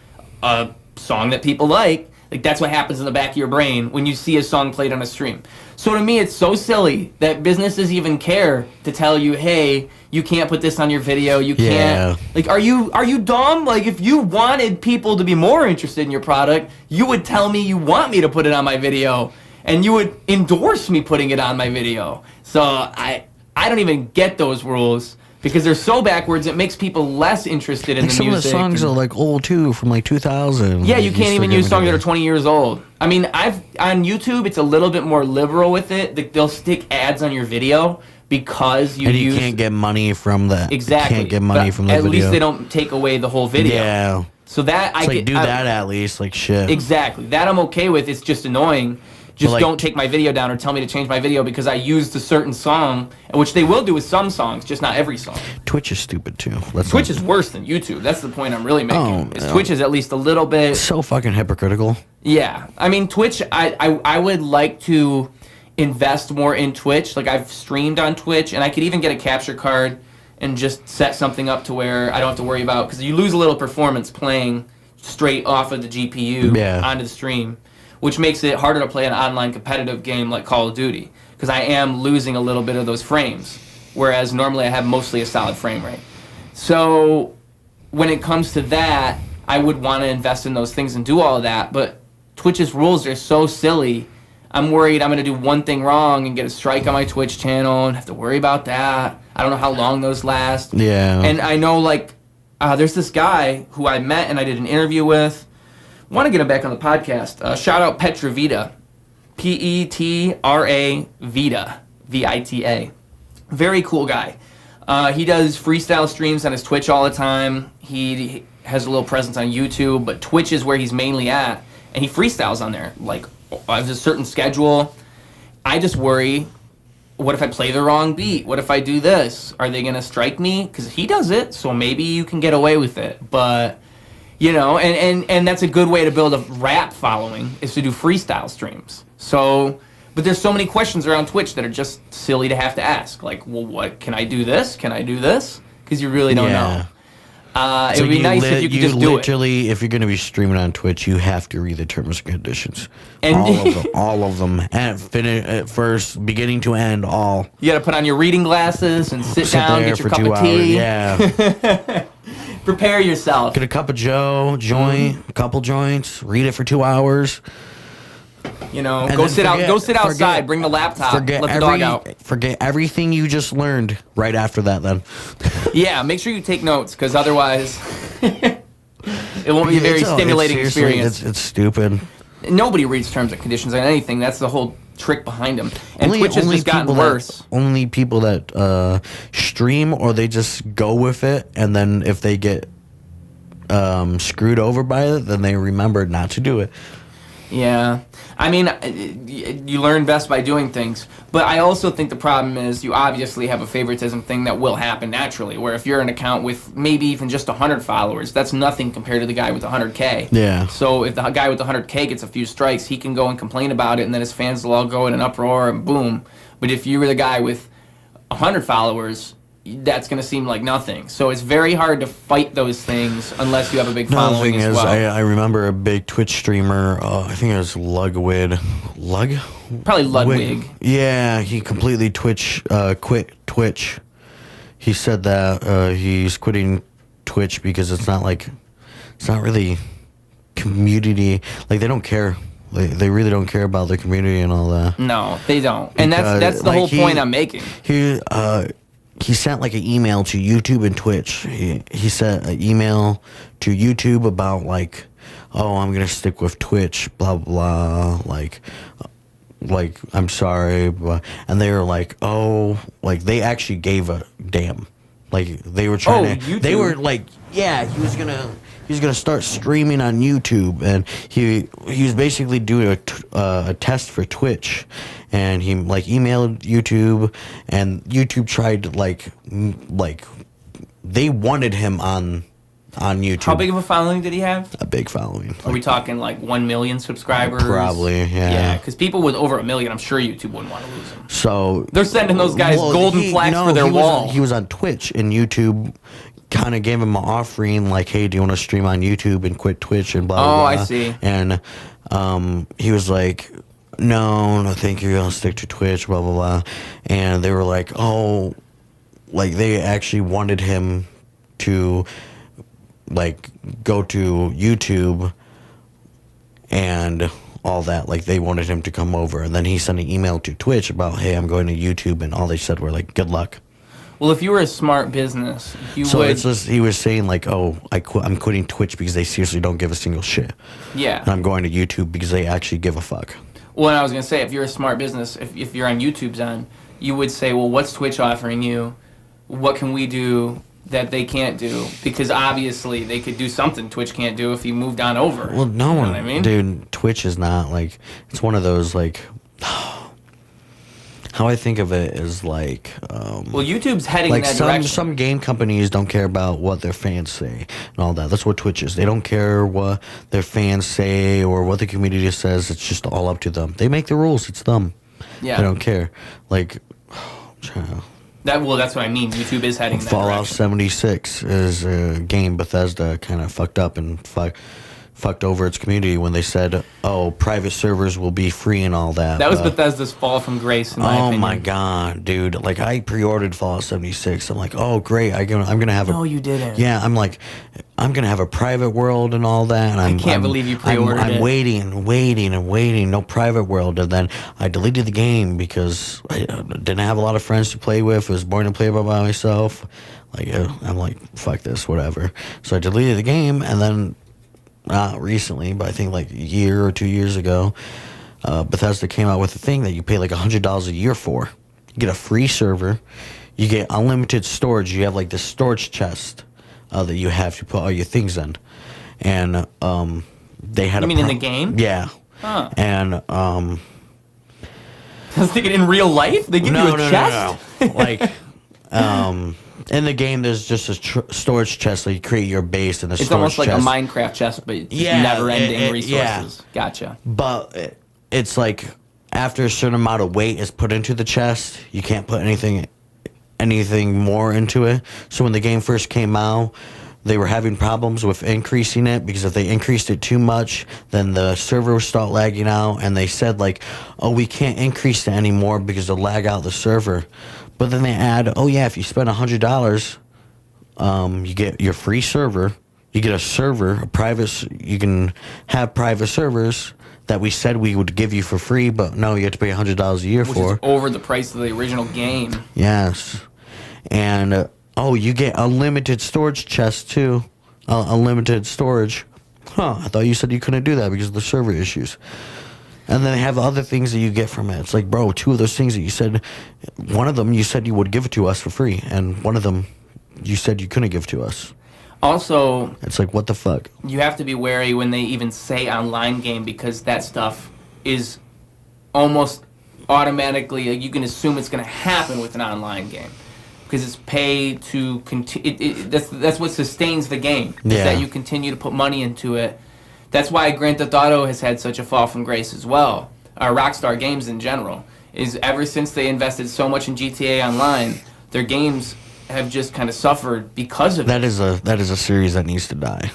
a song that people like. Like, that's what happens in the back of your brain when you see a song played on a stream. So to me, it's so silly that businesses even care to tell you, hey, you can't put this on your video. You can't. Like, are you dumb? Like, if you wanted people to be more interested in your product, you would tell me you want me to put it on my video, and you would endorse me putting it on my video. So I don't even get those rules. Because they're so backwards, it makes people less interested in the music.
Some of the songs are like old too, from like 2000.
Yeah, you can't even use songs that are 20 years old. I mean, on YouTube, it's a little bit more liberal with it. They'll stick ads on your video because you
can't get money from that.
Exactly.
You can't get money from the video.
At least they don't take away the whole video.
Yeah.
So that
do that at least, like shit.
Exactly. That I'm okay with. It's just annoying. Just don't take my video down or tell me to change my video because I used a certain song, which they will do with some songs, just not every song.
Twitch is stupid too.
Twitch is worse than YouTube. That's the point I'm really making. Twitch is at least a little bit
so fucking hypocritical.
Yeah, I mean Twitch. I would like to invest more in Twitch. Like I've streamed on Twitch, and I could even get a capture card and just set something up to where I don't have to worry about because you lose a little performance playing straight off of the GPU onto the stream. Which makes it harder to play an online competitive game like Call of Duty, because I am losing a little bit of those frames, whereas normally I have mostly a solid frame rate. So when it comes to that, I would want to invest in those things and do all of that, but Twitch's rules are so silly. I'm worried I'm going to do one thing wrong and get a strike on my Twitch channel and have to worry about that. I don't know how long those last.
Yeah.
And I know, like, there's this guy who I met and I did an interview with. Want to get him back on the podcast. Shout out Petra Vita. Petra Vita. Vita. Very cool guy. He does freestyle streams on his Twitch all the time. He has a little presence on YouTube, but Twitch is where he's mainly at. And he freestyles on there. Like, there's a certain schedule. I just worry, what if I play the wrong beat? What if I do this? Are they going to strike me? Because he does it, so maybe you can get away with it. But... You know, and that's a good way to build a rap following is to do freestyle streams. So, but there's so many questions around Twitch that are just silly to have to ask. Like, well, what, can I do this? Can I do this? Because you really don't know. It would be nice if you could just do it.
Literally, if you're going to be streaming on Twitch, you have to read the terms and conditions. And all of them. And finish at first, beginning to end, all.
You got to put on your reading glasses and sit down, get your cup of tea.
Yeah.
Prepare yourself.
Get a cup of joint, a couple joints, read it for 2 hours.
You know, go sit outside, bring the laptop, let the dog out.
Forget everything you just learned right after that then.
Yeah, make sure you take notes, because otherwise it won't be a very stimulating experience.
It's stupid.
Nobody reads terms and conditions on anything. That's the whole trick behind them. And Twitch has just gotten worse.
Only people that stream or they just go with it, and then if they get screwed over by it, then they remember not to do it.
Yeah. I mean, you learn best by doing things. But I also think the problem is you obviously have a favoritism thing that will happen naturally, where if you're an account with maybe even just 100 followers, that's nothing compared to the guy with 100K.
Yeah.
So if the guy with 100K gets a few strikes, he can go and complain about it, and then his fans will all go in an uproar, and boom. But if you were the guy with 100 followers, that's going to seem like nothing. So it's very hard to fight those things unless you have a big
No, the
following
thing
as
is,
well.
I remember a big Twitch streamer. I think it was Ludwig.
Probably Ludwig.
Yeah, he completely quit Twitch. He said that he's quitting Twitch because it's not really community. Like, they don't care. They really don't care about the community and all that.
No, they don't. And that's the whole point I'm making.
He sent like an email to YouTube and Twitch. He sent an email to YouTube about like, oh, I'm gonna stick with Twitch, blah blah, like I'm sorry, blah. And they were like, oh, like they actually gave a damn. Like they were trying to.
YouTube.
They were like, yeah, he was gonna start streaming on YouTube, and he was basically doing a test for Twitch, and he like emailed YouTube, and YouTube tried to like they wanted him on YouTube.
How big of a following did he have?
A big following.
Are we talking like 1 million subscribers?
Probably, yeah.
Yeah, because people with over 1 million, I'm sure YouTube wouldn't want to lose them.
So
they're sending those guys golden plaques for their wall.
He was on Twitch, and YouTube kind of gave him an offering, like, hey, do you want to stream on YouTube and quit Twitch and blah, blah, blah.
Oh, I see.
And he was like, no, thank you, I'll stick to Twitch, blah, blah, blah. And they were like, oh, like, they actually wanted him to, like, go to YouTube and all that. Like, they wanted him to come over. And then he sent an email to Twitch about, hey, I'm going to YouTube, and all they said were, like, good luck.
Well, if you were a smart business, you would...
So it's just, he was saying, like, oh, I'm quitting Twitch because they seriously don't give a single shit.
Yeah.
And I'm going to YouTube because they actually give a fuck.
Well, and I was going to say, if you're a smart business, if you're on YouTube's end, you would say, well, what's Twitch offering you? What can we do that they can't do? Because obviously they could do something Twitch can't do if you moved on over.
Well, no one...
You know what I mean?
Dude, Twitch is not, like... It's one of those, like... How I think of it is like...
well, YouTube's heading
like
in that direction.
Some game companies don't care about what their fans say and all that. That's what Twitch is. They don't care what their fans say or what the community says. It's just all up to them. They make the rules. It's them.
Yeah.
They don't care. Like...
That's what I mean. YouTube is heading in that
Fallout
direction.
76 is a game Bethesda kind of fucked up and fucked over its community when they said, oh, private servers will be free and all that.
That was Bethesda's fall from grace, in my opinion.
Oh, my God, dude. Like, I pre-ordered Fallout 76. I'm like, oh, great. I'm going to have a...
No, you didn't.
Yeah, I'm like, I'm going to have a private world and all that. And I
can't believe you pre-ordered it.
I'm waiting. No private world. And then I deleted the game because I didn't have a lot of friends to play with. I was born to play by myself. Like, I'm like, fuck this, whatever. So I deleted the game, and then... Not recently, but I think like a year or 2 years ago, Bethesda came out with a thing that you pay like $100 a year for. You get a free server, you get unlimited storage. You have like this storage chest that you have to put all your things in, and they had.
You mean in the game?
Yeah.
Huh.
And
I was thinking in real life they give you a chest.
No. Like. In the game, there's just a storage chest, so you create your base in the storage chest.
It's almost like a Minecraft chest, but it's never-ending resources. Yeah. Gotcha.
But it's like after a certain amount of weight is put into the chest, you can't put anything more into it. So when the game first came out, they were having problems with increasing it because if they increased it too much, then the server would start lagging out. And they said like, oh, we can't increase it anymore because it'll lag out the server. But then they add, oh yeah, if you spend $100, you get your free server. You get a server, you can have private servers that we said we would give you for free, but no, you have to pay $100 a year
Which
for.
Is over the price of the original game.
Yes. And, you get unlimited storage chests too. Unlimited storage. Huh, I thought you said you couldn't do that because of the server issues. And then they have other things that you get from it. It's like, bro, two of those things that you said, one of them you said you would give it to us for free, and one of them you said you couldn't give to us.
Also,
it's like, what the fuck?
You have to be wary when they even say online game because that stuff is almost automatically, you can assume it's going to happen with an online game. Because it's pay to continue. That's what sustains the game. Is that you continue to put money into it. That's why Grand Theft Auto has had such a fall from grace as well. Rockstar Games in general is ever since they invested so much in GTA Online, their games have just kind of suffered because of
that is a series that needs to die.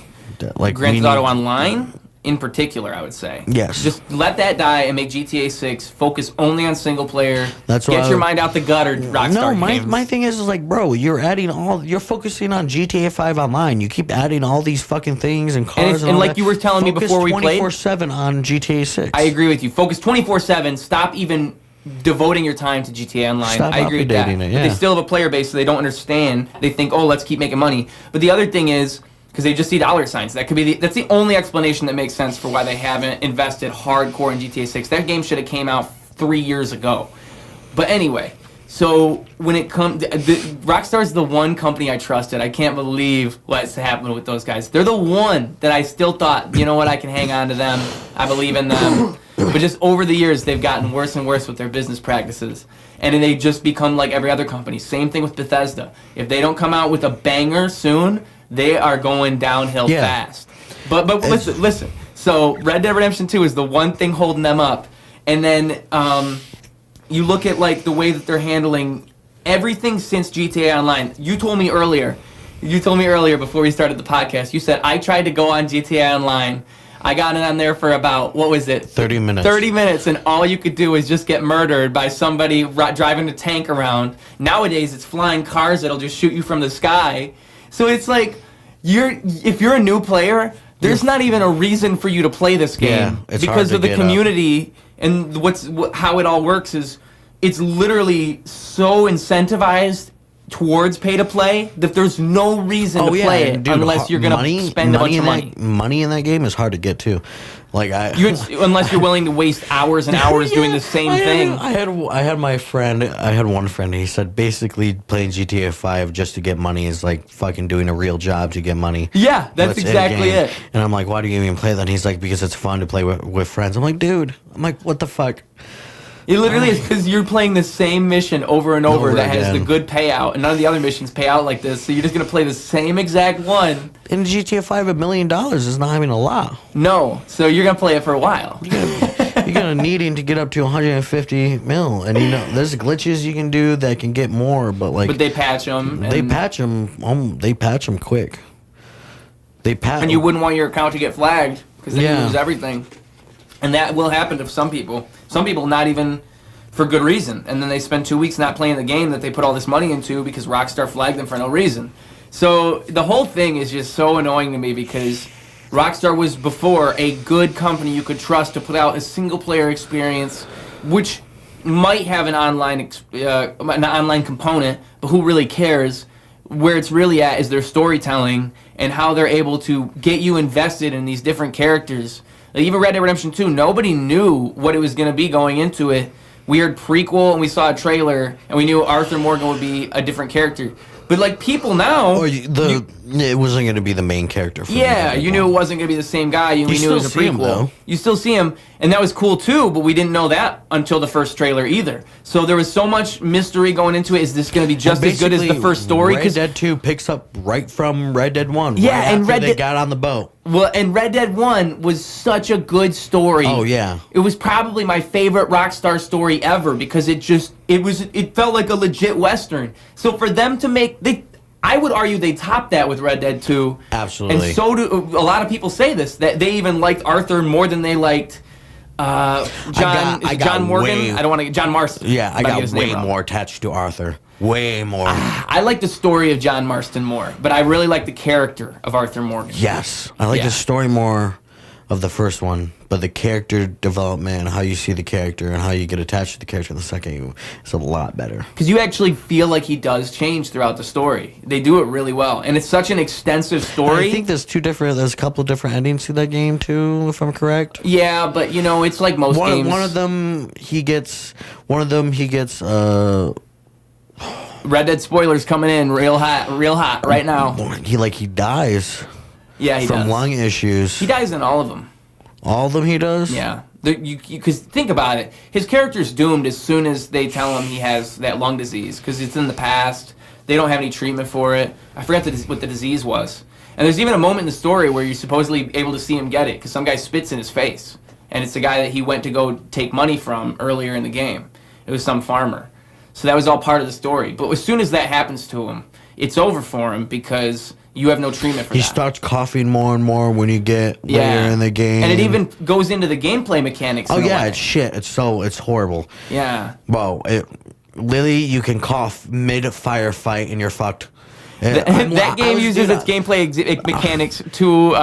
Like
Grand Theft Auto Online in particular, I would say.
Yes.
Just let that die and make GTA 6 focus only on single player.
That's
Get your mind out the gutter, Rockstar games.
My thing is like, bro, you're focusing on GTA 5 Online. You keep adding all these fucking things and cars and
like you were telling me before we played,
24/7 on GTA 6.
I agree with you. Focus 24/7. Stop even devoting your time to GTA Online.
Stop
I agree with that.
It, yeah.
But they still have a player base, so they don't understand. They think, oh, let's keep making money. But the other thing is, because they just see dollar signs. That's the only explanation that makes sense for why they haven't invested hardcore in GTA 6. That game should have came out 3 years ago. But anyway, so when it comes, Rockstar's the one company I trusted. I can't believe what's happened with those guys. They're the one that I still thought, you know what, I can hang on to them. I believe in them. But just over the years, they've gotten worse and worse with their business practices. And then they just become like every other company. Same thing with Bethesda. If they don't come out with a banger soon, they are going downhill fast. But listen. So Red Dead Redemption 2 is the one thing holding them up. And then you look at like the way that they're handling everything since GTA Online. You told me earlier before we started the podcast, you said, I tried to go on GTA Online. I got it on there for about, what was it?
30 minutes.
30 minutes, and all you could do was just get murdered by somebody driving a tank around. Nowadays, it's flying cars that'll just shoot you from the sky. So it's like, if you're a new player, there's not even a reason for you to play this game because of the community and how it all works is it's literally so incentivized towards pay to play that there's no reason to play it unless you're going to spend a bunch of money.
Money in that game is hard to get to. Like
unless you're willing to waste hours and hours doing the same thing.
I had one friend, he said basically playing GTA 5 just to get money is like fucking doing a real job to get money.
Yeah, that's exactly it.
And I'm like, why do you even play that? And he's like, because it's fun to play with friends. I'm like, dude, what the fuck?
It literally is because you're playing the same mission over and over that has the good payout, and none of the other missions pay out like this, so you're just going to play the same exact one.
In GTA 5, $1 million is not even a lot.
No, so you're going to play it for a while.
You're going to needing to get up to 150 mil, and there's glitches you can do that can get more, but
they patch them.
They patch them quick.
And you wouldn't want your account to get flagged, because then you lose everything. And that will happen to some people. Some people not even for good reason. And then they spend 2 weeks not playing the game that they put all this money into because Rockstar flagged them for no reason. So the whole thing is just so annoying to me because Rockstar was before a good company you could trust to put out a single-player experience, which might have an online component, but who really cares? Where it's really at is their storytelling and how they're able to get you invested in these different characters. Like even Red Dead Redemption 2, nobody knew what it was going to be going into it. We heard prequel and we saw a trailer and we knew Arthur Morgan would be a different character. But like people now,
it wasn't going to be the main character.
You knew it wasn't going to be the same guy. We knew it was a prequel. You still see him, and that was cool too. But we didn't know that until the first trailer either. So there was so much mystery going into it. Is this going to be just as good as the first story?
Red Dead 2 picks up right from Red Dead 1.
Yeah,
right
and
after they got on the boat.
Well, and Red Dead 1 was such a good story.
Oh yeah,
it was probably my favorite Rockstar story ever because it felt like a legit Western. So for them to make I would argue they topped that with Red Dead 2.
Absolutely.
And so do a lot of people say this, that they even liked Arthur more than they liked John Morgan. I don't want to get John Marston.
Yeah, I got way more attached to Arthur. Way more.
I like the story of John Marston more, but I really like the character of Arthur Morgan.
Yes. I like the story more of the first one, but the character development and how you see the character and how you get attached to the character in the second is a lot better. Because
you actually feel like he does change throughout the story. They do it really well, and it's such an extensive story.
I think there's a couple of different endings to that game too, if I'm correct.
Yeah, but it's like most games.
One of them he gets
Red Dead spoilers coming in real hot right now.
He dies.
Yeah, he does.
From lung issues.
He dies in all of them.
All of them he does?
Yeah. Because think about it. His character's doomed as soon as they tell him he has that lung disease. Because it's in the past. They don't have any treatment for it. I forgot what the disease was. And there's even a moment in the story where you're supposedly able to see him get it. Because some guy spits in his face. And it's the guy that he went to go take money from earlier in the game. It was some farmer. So that was all part of the story. But as soon as that happens to him, it's over for him because you have no treatment for
He
that.
starts coughing more and more when you get later in the game.
And it even goes into the gameplay mechanics.
Oh, yeah, it's shit. It's horrible.
Yeah.
Well, Lily, you can cough mid-firefight and you're fucked.
That game uses its gameplay mechanics to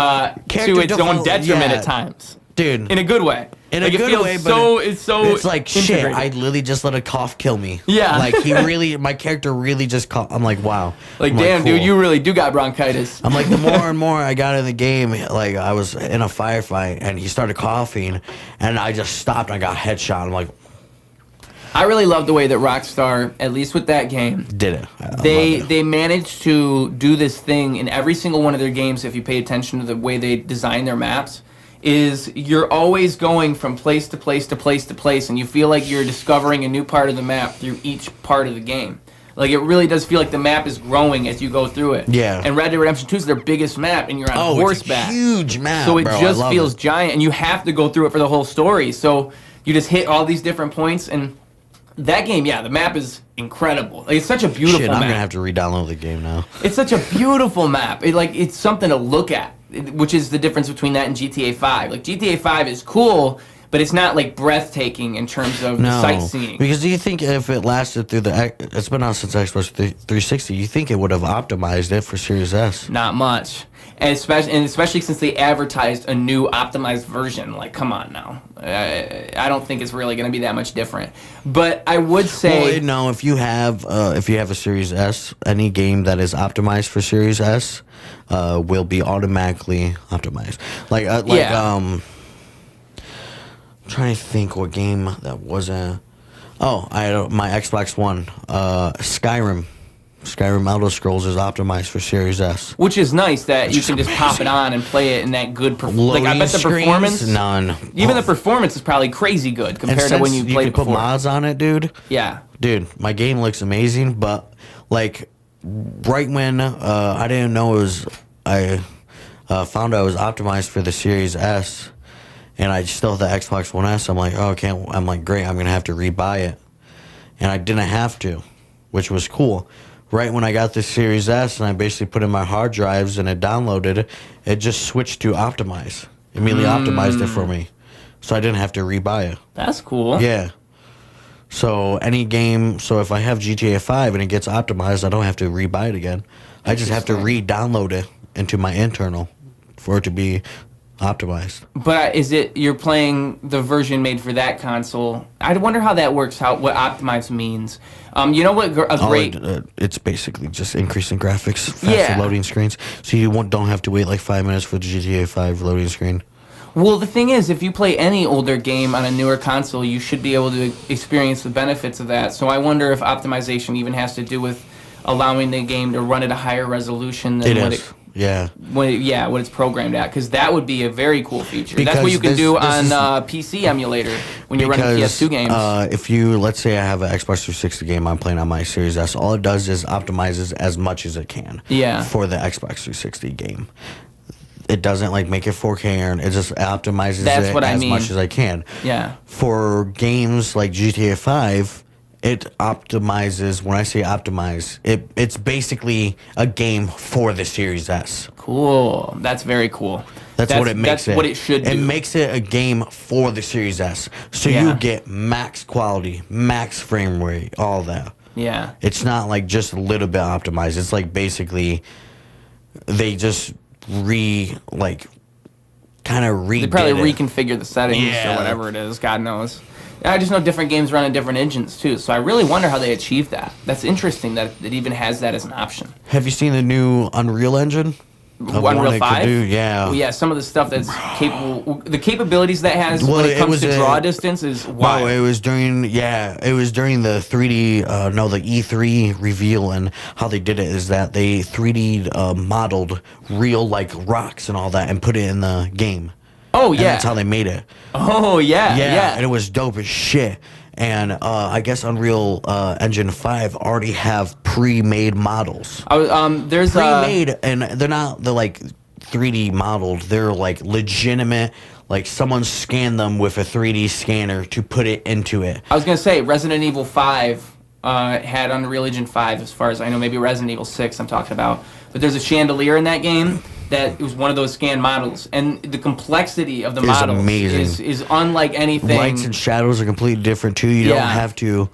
its own detriment at times.
Dude.
In a good way.
In a good way, but it's like, shit,
integrated.
I literally just let a cough kill me.
Yeah.
Like, my character really just coughed. I'm like, wow.
Like,
I'm
damn,
cool.
dude, you really do got bronchitis.
I'm like, the more and more I got in the game, like, I was in a firefight, and he started coughing, and I just stopped, and I got headshot. I'm like...
I really love the way that Rockstar, at least with that game,
did it.
They managed to do this thing in every single one of their games, if you pay attention to the way they design their maps, is you're always going from place to place to place to place, and you feel like you're discovering a new part of the map through each part of the game. Like, it really does feel like the map is growing as you go through it.
Yeah.
And Red Dead Redemption 2 is their biggest map, and you're on horseback.
It's a huge map,
so it
bro.
just feels giant, and you have to go through it for the whole story. So you just hit all these different points, and that game, the map is incredible. Like, it's such a beautiful map.
I'm going to have to re-download the game now.
It's such a beautiful map. It's something to look at, which is the difference between that and GTA 5. Like, GTA 5 is cool, but it's not, like, breathtaking in terms of the sightseeing.
Because do you think if it lasted through it's been out since Xbox 360, you think it would have optimized it for Series S?
Not much. And especially since they advertised a new optimized version. Like, come on now. I don't think it's really going to be that much different. But I would say...
Well, no, if you have a Series S, any game that is optimized for Series S will be automatically optimized. I'm trying to think what game that wasn't... Oh, I had my Xbox One. Skyrim. Skyrim Elder Scrolls is optimized for Series S.
Which is nice that you can just pop it on and play it in that good performance. Like, I bet the performance...
None.
Even the performance is probably crazy good compared to when you played it before.
You can put mods on it, dude.
Yeah.
Dude, my game looks amazing, but, like, right when I didn't know it was... I found out it was optimized for the Series S, and I still have the Xbox One S. I'm like, I'm like, great, I'm going to have to rebuy it. And I didn't have to, which was cool. Right when I got the Series S and I basically put in my hard drives and it downloaded, it just switched to optimize. Immediately optimized it for me. So I didn't have to rebuy it.
That's cool.
Yeah. So if I have GTA 5 and it gets optimized, I don't have to rebuy it again. I just have to re-download it into my internal for it to be optimized.
But you're playing the version made for that console? I wonder how that works, what optimized means. You know what
it's basically just increasing graphics, faster loading screens, so you don't have to wait like 5 minutes for the GTA 5 loading screen.
Well, the thing is, if you play any older game on a newer console, you should be able to experience the benefits of that. So I wonder if optimization even has to do with allowing the game to run at a higher resolution than what it's programmed at, because that would be a very cool feature. That's what you can do on PC emulator when you're running PS2 games.
If let's say I have an Xbox 360 game I'm playing on my Series S, all it does is optimizes as much as it can for the Xbox 360 game. It doesn't like make it 4K, and it just optimizes it much as I can.
Yeah.
For games like GTA 5, it optimizes. When I say optimize, it's basically a game for the Series S.
Cool. That's very cool.
That's what it makes it.
That's what it should do.
It makes it a game for the Series S. So you get max quality, max frame rate, all that.
Yeah.
It's not like just a little bit optimized. It's like basically they just
They probably reconfigure the settings or whatever it is. God knows. I just know different games run on different engines, too, so I really wonder how they achieve that. That's interesting that it even has that as an option.
Have you seen the new Unreal Engine?
Unreal 5?
Yeah.
Well, yeah, some of the stuff that's capable... The capabilities that has when it comes to draw distance is wild.
Well, it was during the 3D, the E3 reveal, and how they did it is that they 3D modeled real, like, rocks and all that and put it in the game.
Oh, yeah.
And that's how they made it.
Oh, yeah.
And it was dope as shit. And I guess Unreal Engine 5 already have pre-made models.
There's
pre-made, and they're like 3D modeled. They're like legitimate. Like someone scanned them with a 3D scanner to put it into it.
I was gonna say Resident Evil 5 had Unreal Engine 5, as far as I know. Maybe Resident Evil 6 I'm talking about. But there's a chandelier in that game that was one of those scanned models. And the complexity of the models is unlike anything.
Lights and shadows are completely different, too. You don't have to...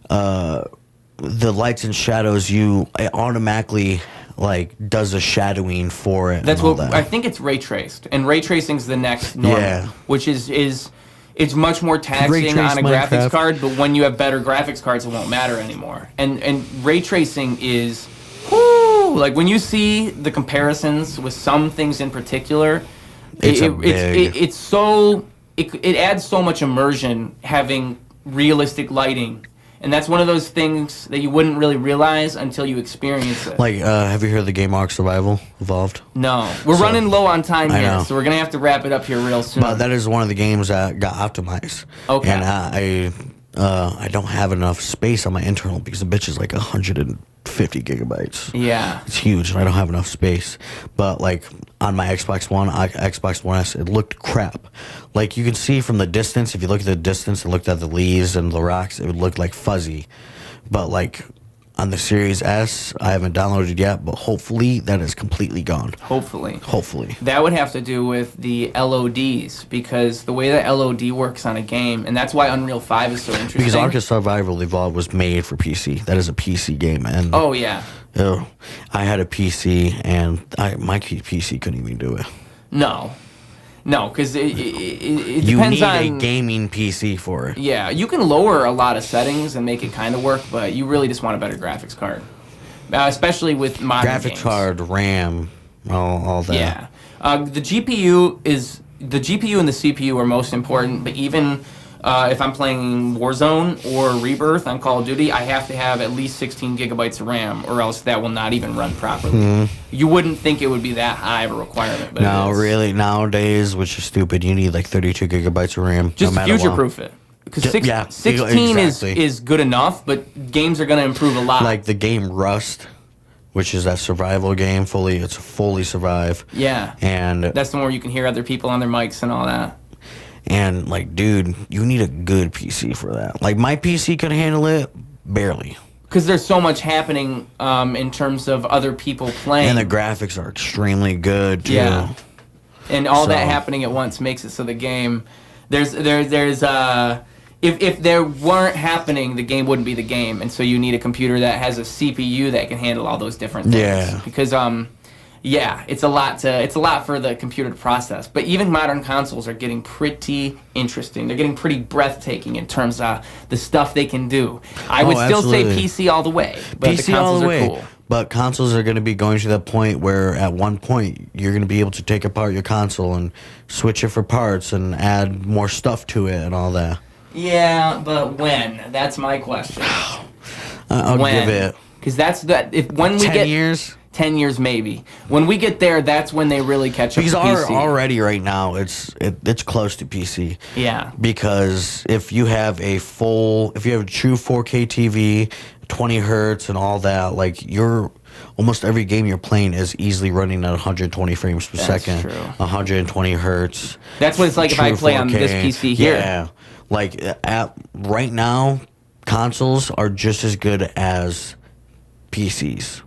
the lights and shadows, it automatically... like does a shadowing for it.
That's what I think. It's ray traced, and ray tracing's the next norm, which is it's much more taxing on a graphics card. But when you have better graphics cards, it won't matter anymore. And ray tracing is, like when you see the comparisons with some things in particular, it adds so much immersion having realistic lighting. And that's one of those things that you wouldn't really realize until you experience it.
Like, have you heard of the game Ark Survival Evolved?
No. We're running low on time here, so we're going to have to wrap it up here real soon.
But that is one of the games that got optimized. Okay. And I don't have enough space on my internal because the bitch is like 150 gigabytes.
Yeah.
It's huge, and I don't have enough space. But, like, on my Xbox One, Xbox One S, it looked crap. Like, you can see from the distance, if you look at the distance and looked at the leaves and the rocks, it would look like fuzzy. But, like, on the Series S, I haven't downloaded yet, but hopefully that is completely gone.
Hopefully.
That
would have to do with the LODs, because the way that LOD works on a game, and that's why Unreal 5 is so interesting.
Because Ark Survival Evolved was made for PC. That is a PC game. And
oh, yeah.
I had a PC, and my PC couldn't even do it.
No, because it depends on...
You need a gaming PC for it.
Yeah, you can lower a lot of settings and make it kind of work, but you really just want a better graphics card. Especially with modern games.
Graphics card, RAM, all that.
Yeah. The GPU and the CPU are most important, but even... if I'm playing Warzone or Rebirth on Call of Duty, I have to have at least 16 gigabytes of RAM, or else that will not even run properly. Mm-hmm. You wouldn't think it would be that high of a requirement, but
no, really, nowadays, which is stupid, you need like 32 gigabytes of RAM.
Just no future-proof it. Because 16 is good enough, but games are going to improve a lot.
Like the game Rust, which is that survival game, it's fully survive.
Yeah.
And
that's the one where you can hear other people on their mics and all that.
And, like, dude, you need a good PC for that. Like, my PC could handle it, barely.
Because there's so much happening in terms of other people playing.
And the graphics are extremely good, too.
Yeah. And all that happening at once makes it so the game... If there weren't happening, the game wouldn't be the game. And so you need a computer that has a CPU that can handle all those different things. Yeah. Because... yeah, it's a lot for the computer to process. But even modern consoles are getting pretty interesting. They're getting pretty breathtaking in terms of the stuff they can do. I would still say PC all the way, but PC the consoles are cool.
But consoles are going to be going to that point where at one point you're going to be able to take apart your console and switch it for parts and add more stuff to it and all that.
Yeah, but when? That's my question.
I'll give it...
Because that's that. When we
10 years?
10 years maybe. When we get there, that's when they really catch up to PC.
Because already right now, it's close to PC.
Yeah.
Because if you have a true 4K TV, 20 hertz and all that, like almost every game you're playing is easly running at 120 frames per second.
True.
120 hertz.
That's what it's like if I play 4K. On this PC here.
Yeah. Like right now, consoles are just as good as PCs.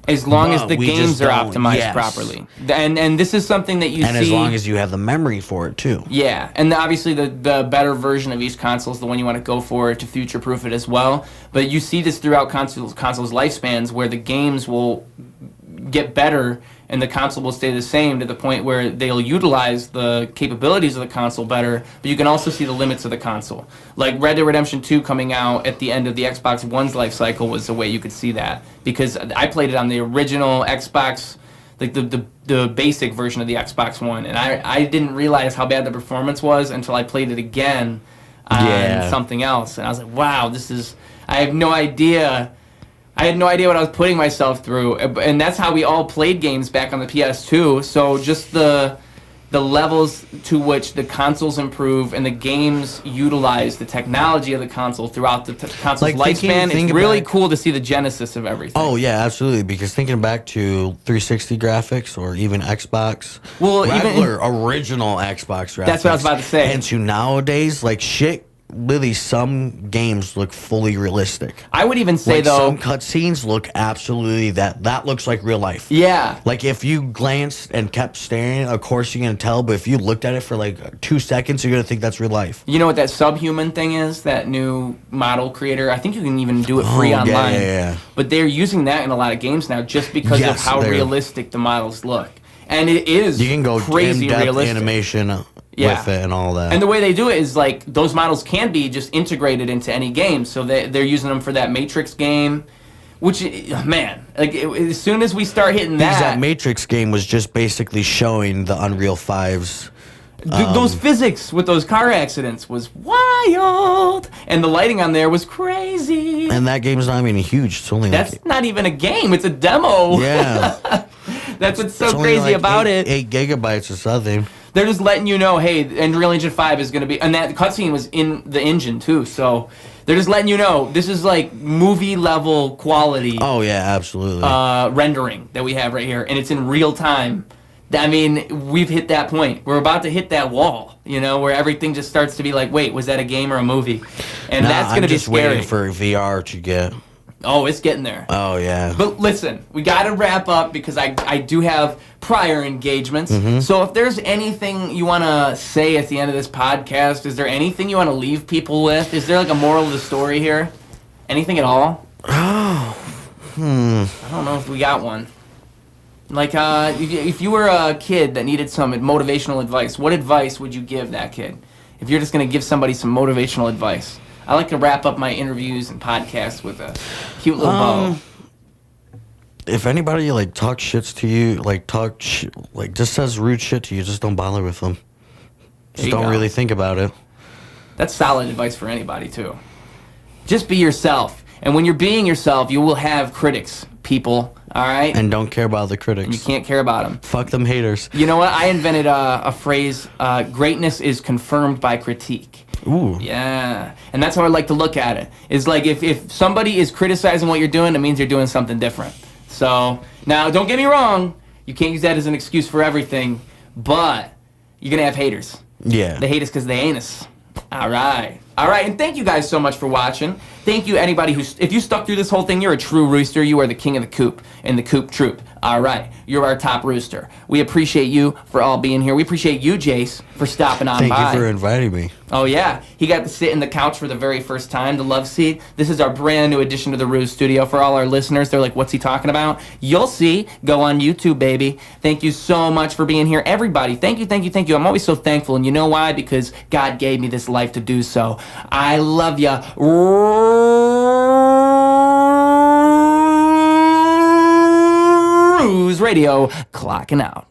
As long as the games are optimized properly. And this is something that you see...
And as long as you have the memory for it, too.
Yeah, and obviously the better version of each console is the one you want to go for to future-proof it as well. But you see this throughout consoles' lifespans where the games will get better and the console will stay the same to the point where they'll utilize the capabilities of the console better, but you can also see the limits of the console. Like Red Dead Redemption 2 coming out at the end of the Xbox One's life cycle was the way you could see that. Because I played it on the original Xbox, like the basic version of the Xbox One, and I didn't realize how bad the performance was until I played it again on something else. And I was like, wow, I have no idea... I had no idea what I was putting myself through, and that's how we all played games back on the PS2. So just the levels to which the consoles improve and the games utilize the technology of the console throughout the console's lifespan, it's really cool to see the genesis of everything.
Oh, yeah, absolutely, because thinking back to 360 graphics or even Xbox, original Xbox graphics.
That's what I was about to say.
And to nowadays, like shit literally some games look fully realistic.
I would even say,
like,
though,
some cutscenes look absolutely that looks like real life.
Yeah.
Like, if you glanced and kept staring, of course you're gonna tell. But if you looked at it for like 2 seconds, you're gonna think that's real life.
You know what that Subhuman thing is? That new model creator. I think you can even do it free online.
Yeah.
But they're using that in a lot of games now, just because of how realistic the models look. And it is
you can go
crazy
in-depth
realistic
animation with it and all that.
And the way they do it is like those models can be just integrated into any game. So they're using them for that Matrix game, which, man, like as soon as we start hitting
because that Matrix game was just basically showing the Unreal 5's.
Those physics with those car accidents was wild, and the lighting on there was crazy.
And that game's not even huge. It's only
not even a game; it's a demo.
Yeah,
that's what's so crazy about it.
8 gigabytes or something.
They're just letting you know, hey, Unreal Engine 5 is going to be, and that cutscene was in the engine too. So they're just letting you know this is like movie level quality.
Oh yeah, absolutely.
Rendering that we have right here, and it's in real time. I mean, we've hit that point. We're about to hit that wall, where everything just starts to be like, wait, was that a game or a movie? And that's going to be scary.
I'm just waiting for VR to get.
Oh, it's getting there.
Oh, yeah.
But listen, we got to wrap up because I do have prior engagements.
Mm-hmm.
So if there's anything you want to say at the end of this podcast, is there anything you want to leave people with? Is there like a moral of the story here? Anything at all?
I
don't know if we got one. Like, if you were a kid that needed some motivational advice, what advice would you give that kid? If you're just going to give somebody some motivational advice. I like to wrap up my interviews and podcasts with a cute little bow.
If anybody, like, talks shits to you, like, just says rude shit to you, just don't bother with them. Just don't really think about it.
That's solid advice for anybody, too. Just be yourself. And when you're being yourself, you will have critics, people, all right?
And don't care about the critics.
And you can't care about them.
Fuck them haters.
You know what? I invented a phrase, greatness is confirmed by critique.
Ooh.
Yeah. And that's how I like to look at it. It's like if somebody is criticizing what you're doing, it means you're doing something different. So, now, don't get me wrong. You can't use that as an excuse for everything. But you're going to have haters.
Yeah.
They hate us because they ain't us. All right. All right, and thank you guys so much for watching. Thank you, anybody if you stuck through this whole thing, you're a true rooster. You are the king of the coop and the coop troop. All right, you're our top rooster. We appreciate you for all being here. We appreciate you, Jace, for stopping on by.
Thank you for inviting me.
Oh, yeah. He got to sit in the couch for the very first time, the love seat. This is our brand new addition to the Ruse Studio. For all our listeners, they're like, what's he talking about? You'll see. Go on YouTube, baby. Thank you so much for being here. Everybody, thank you, thank you, thank you. I'm always so thankful, and you know why? Because God gave me this life to do so. I love ya. Ruse Radio, clocking out.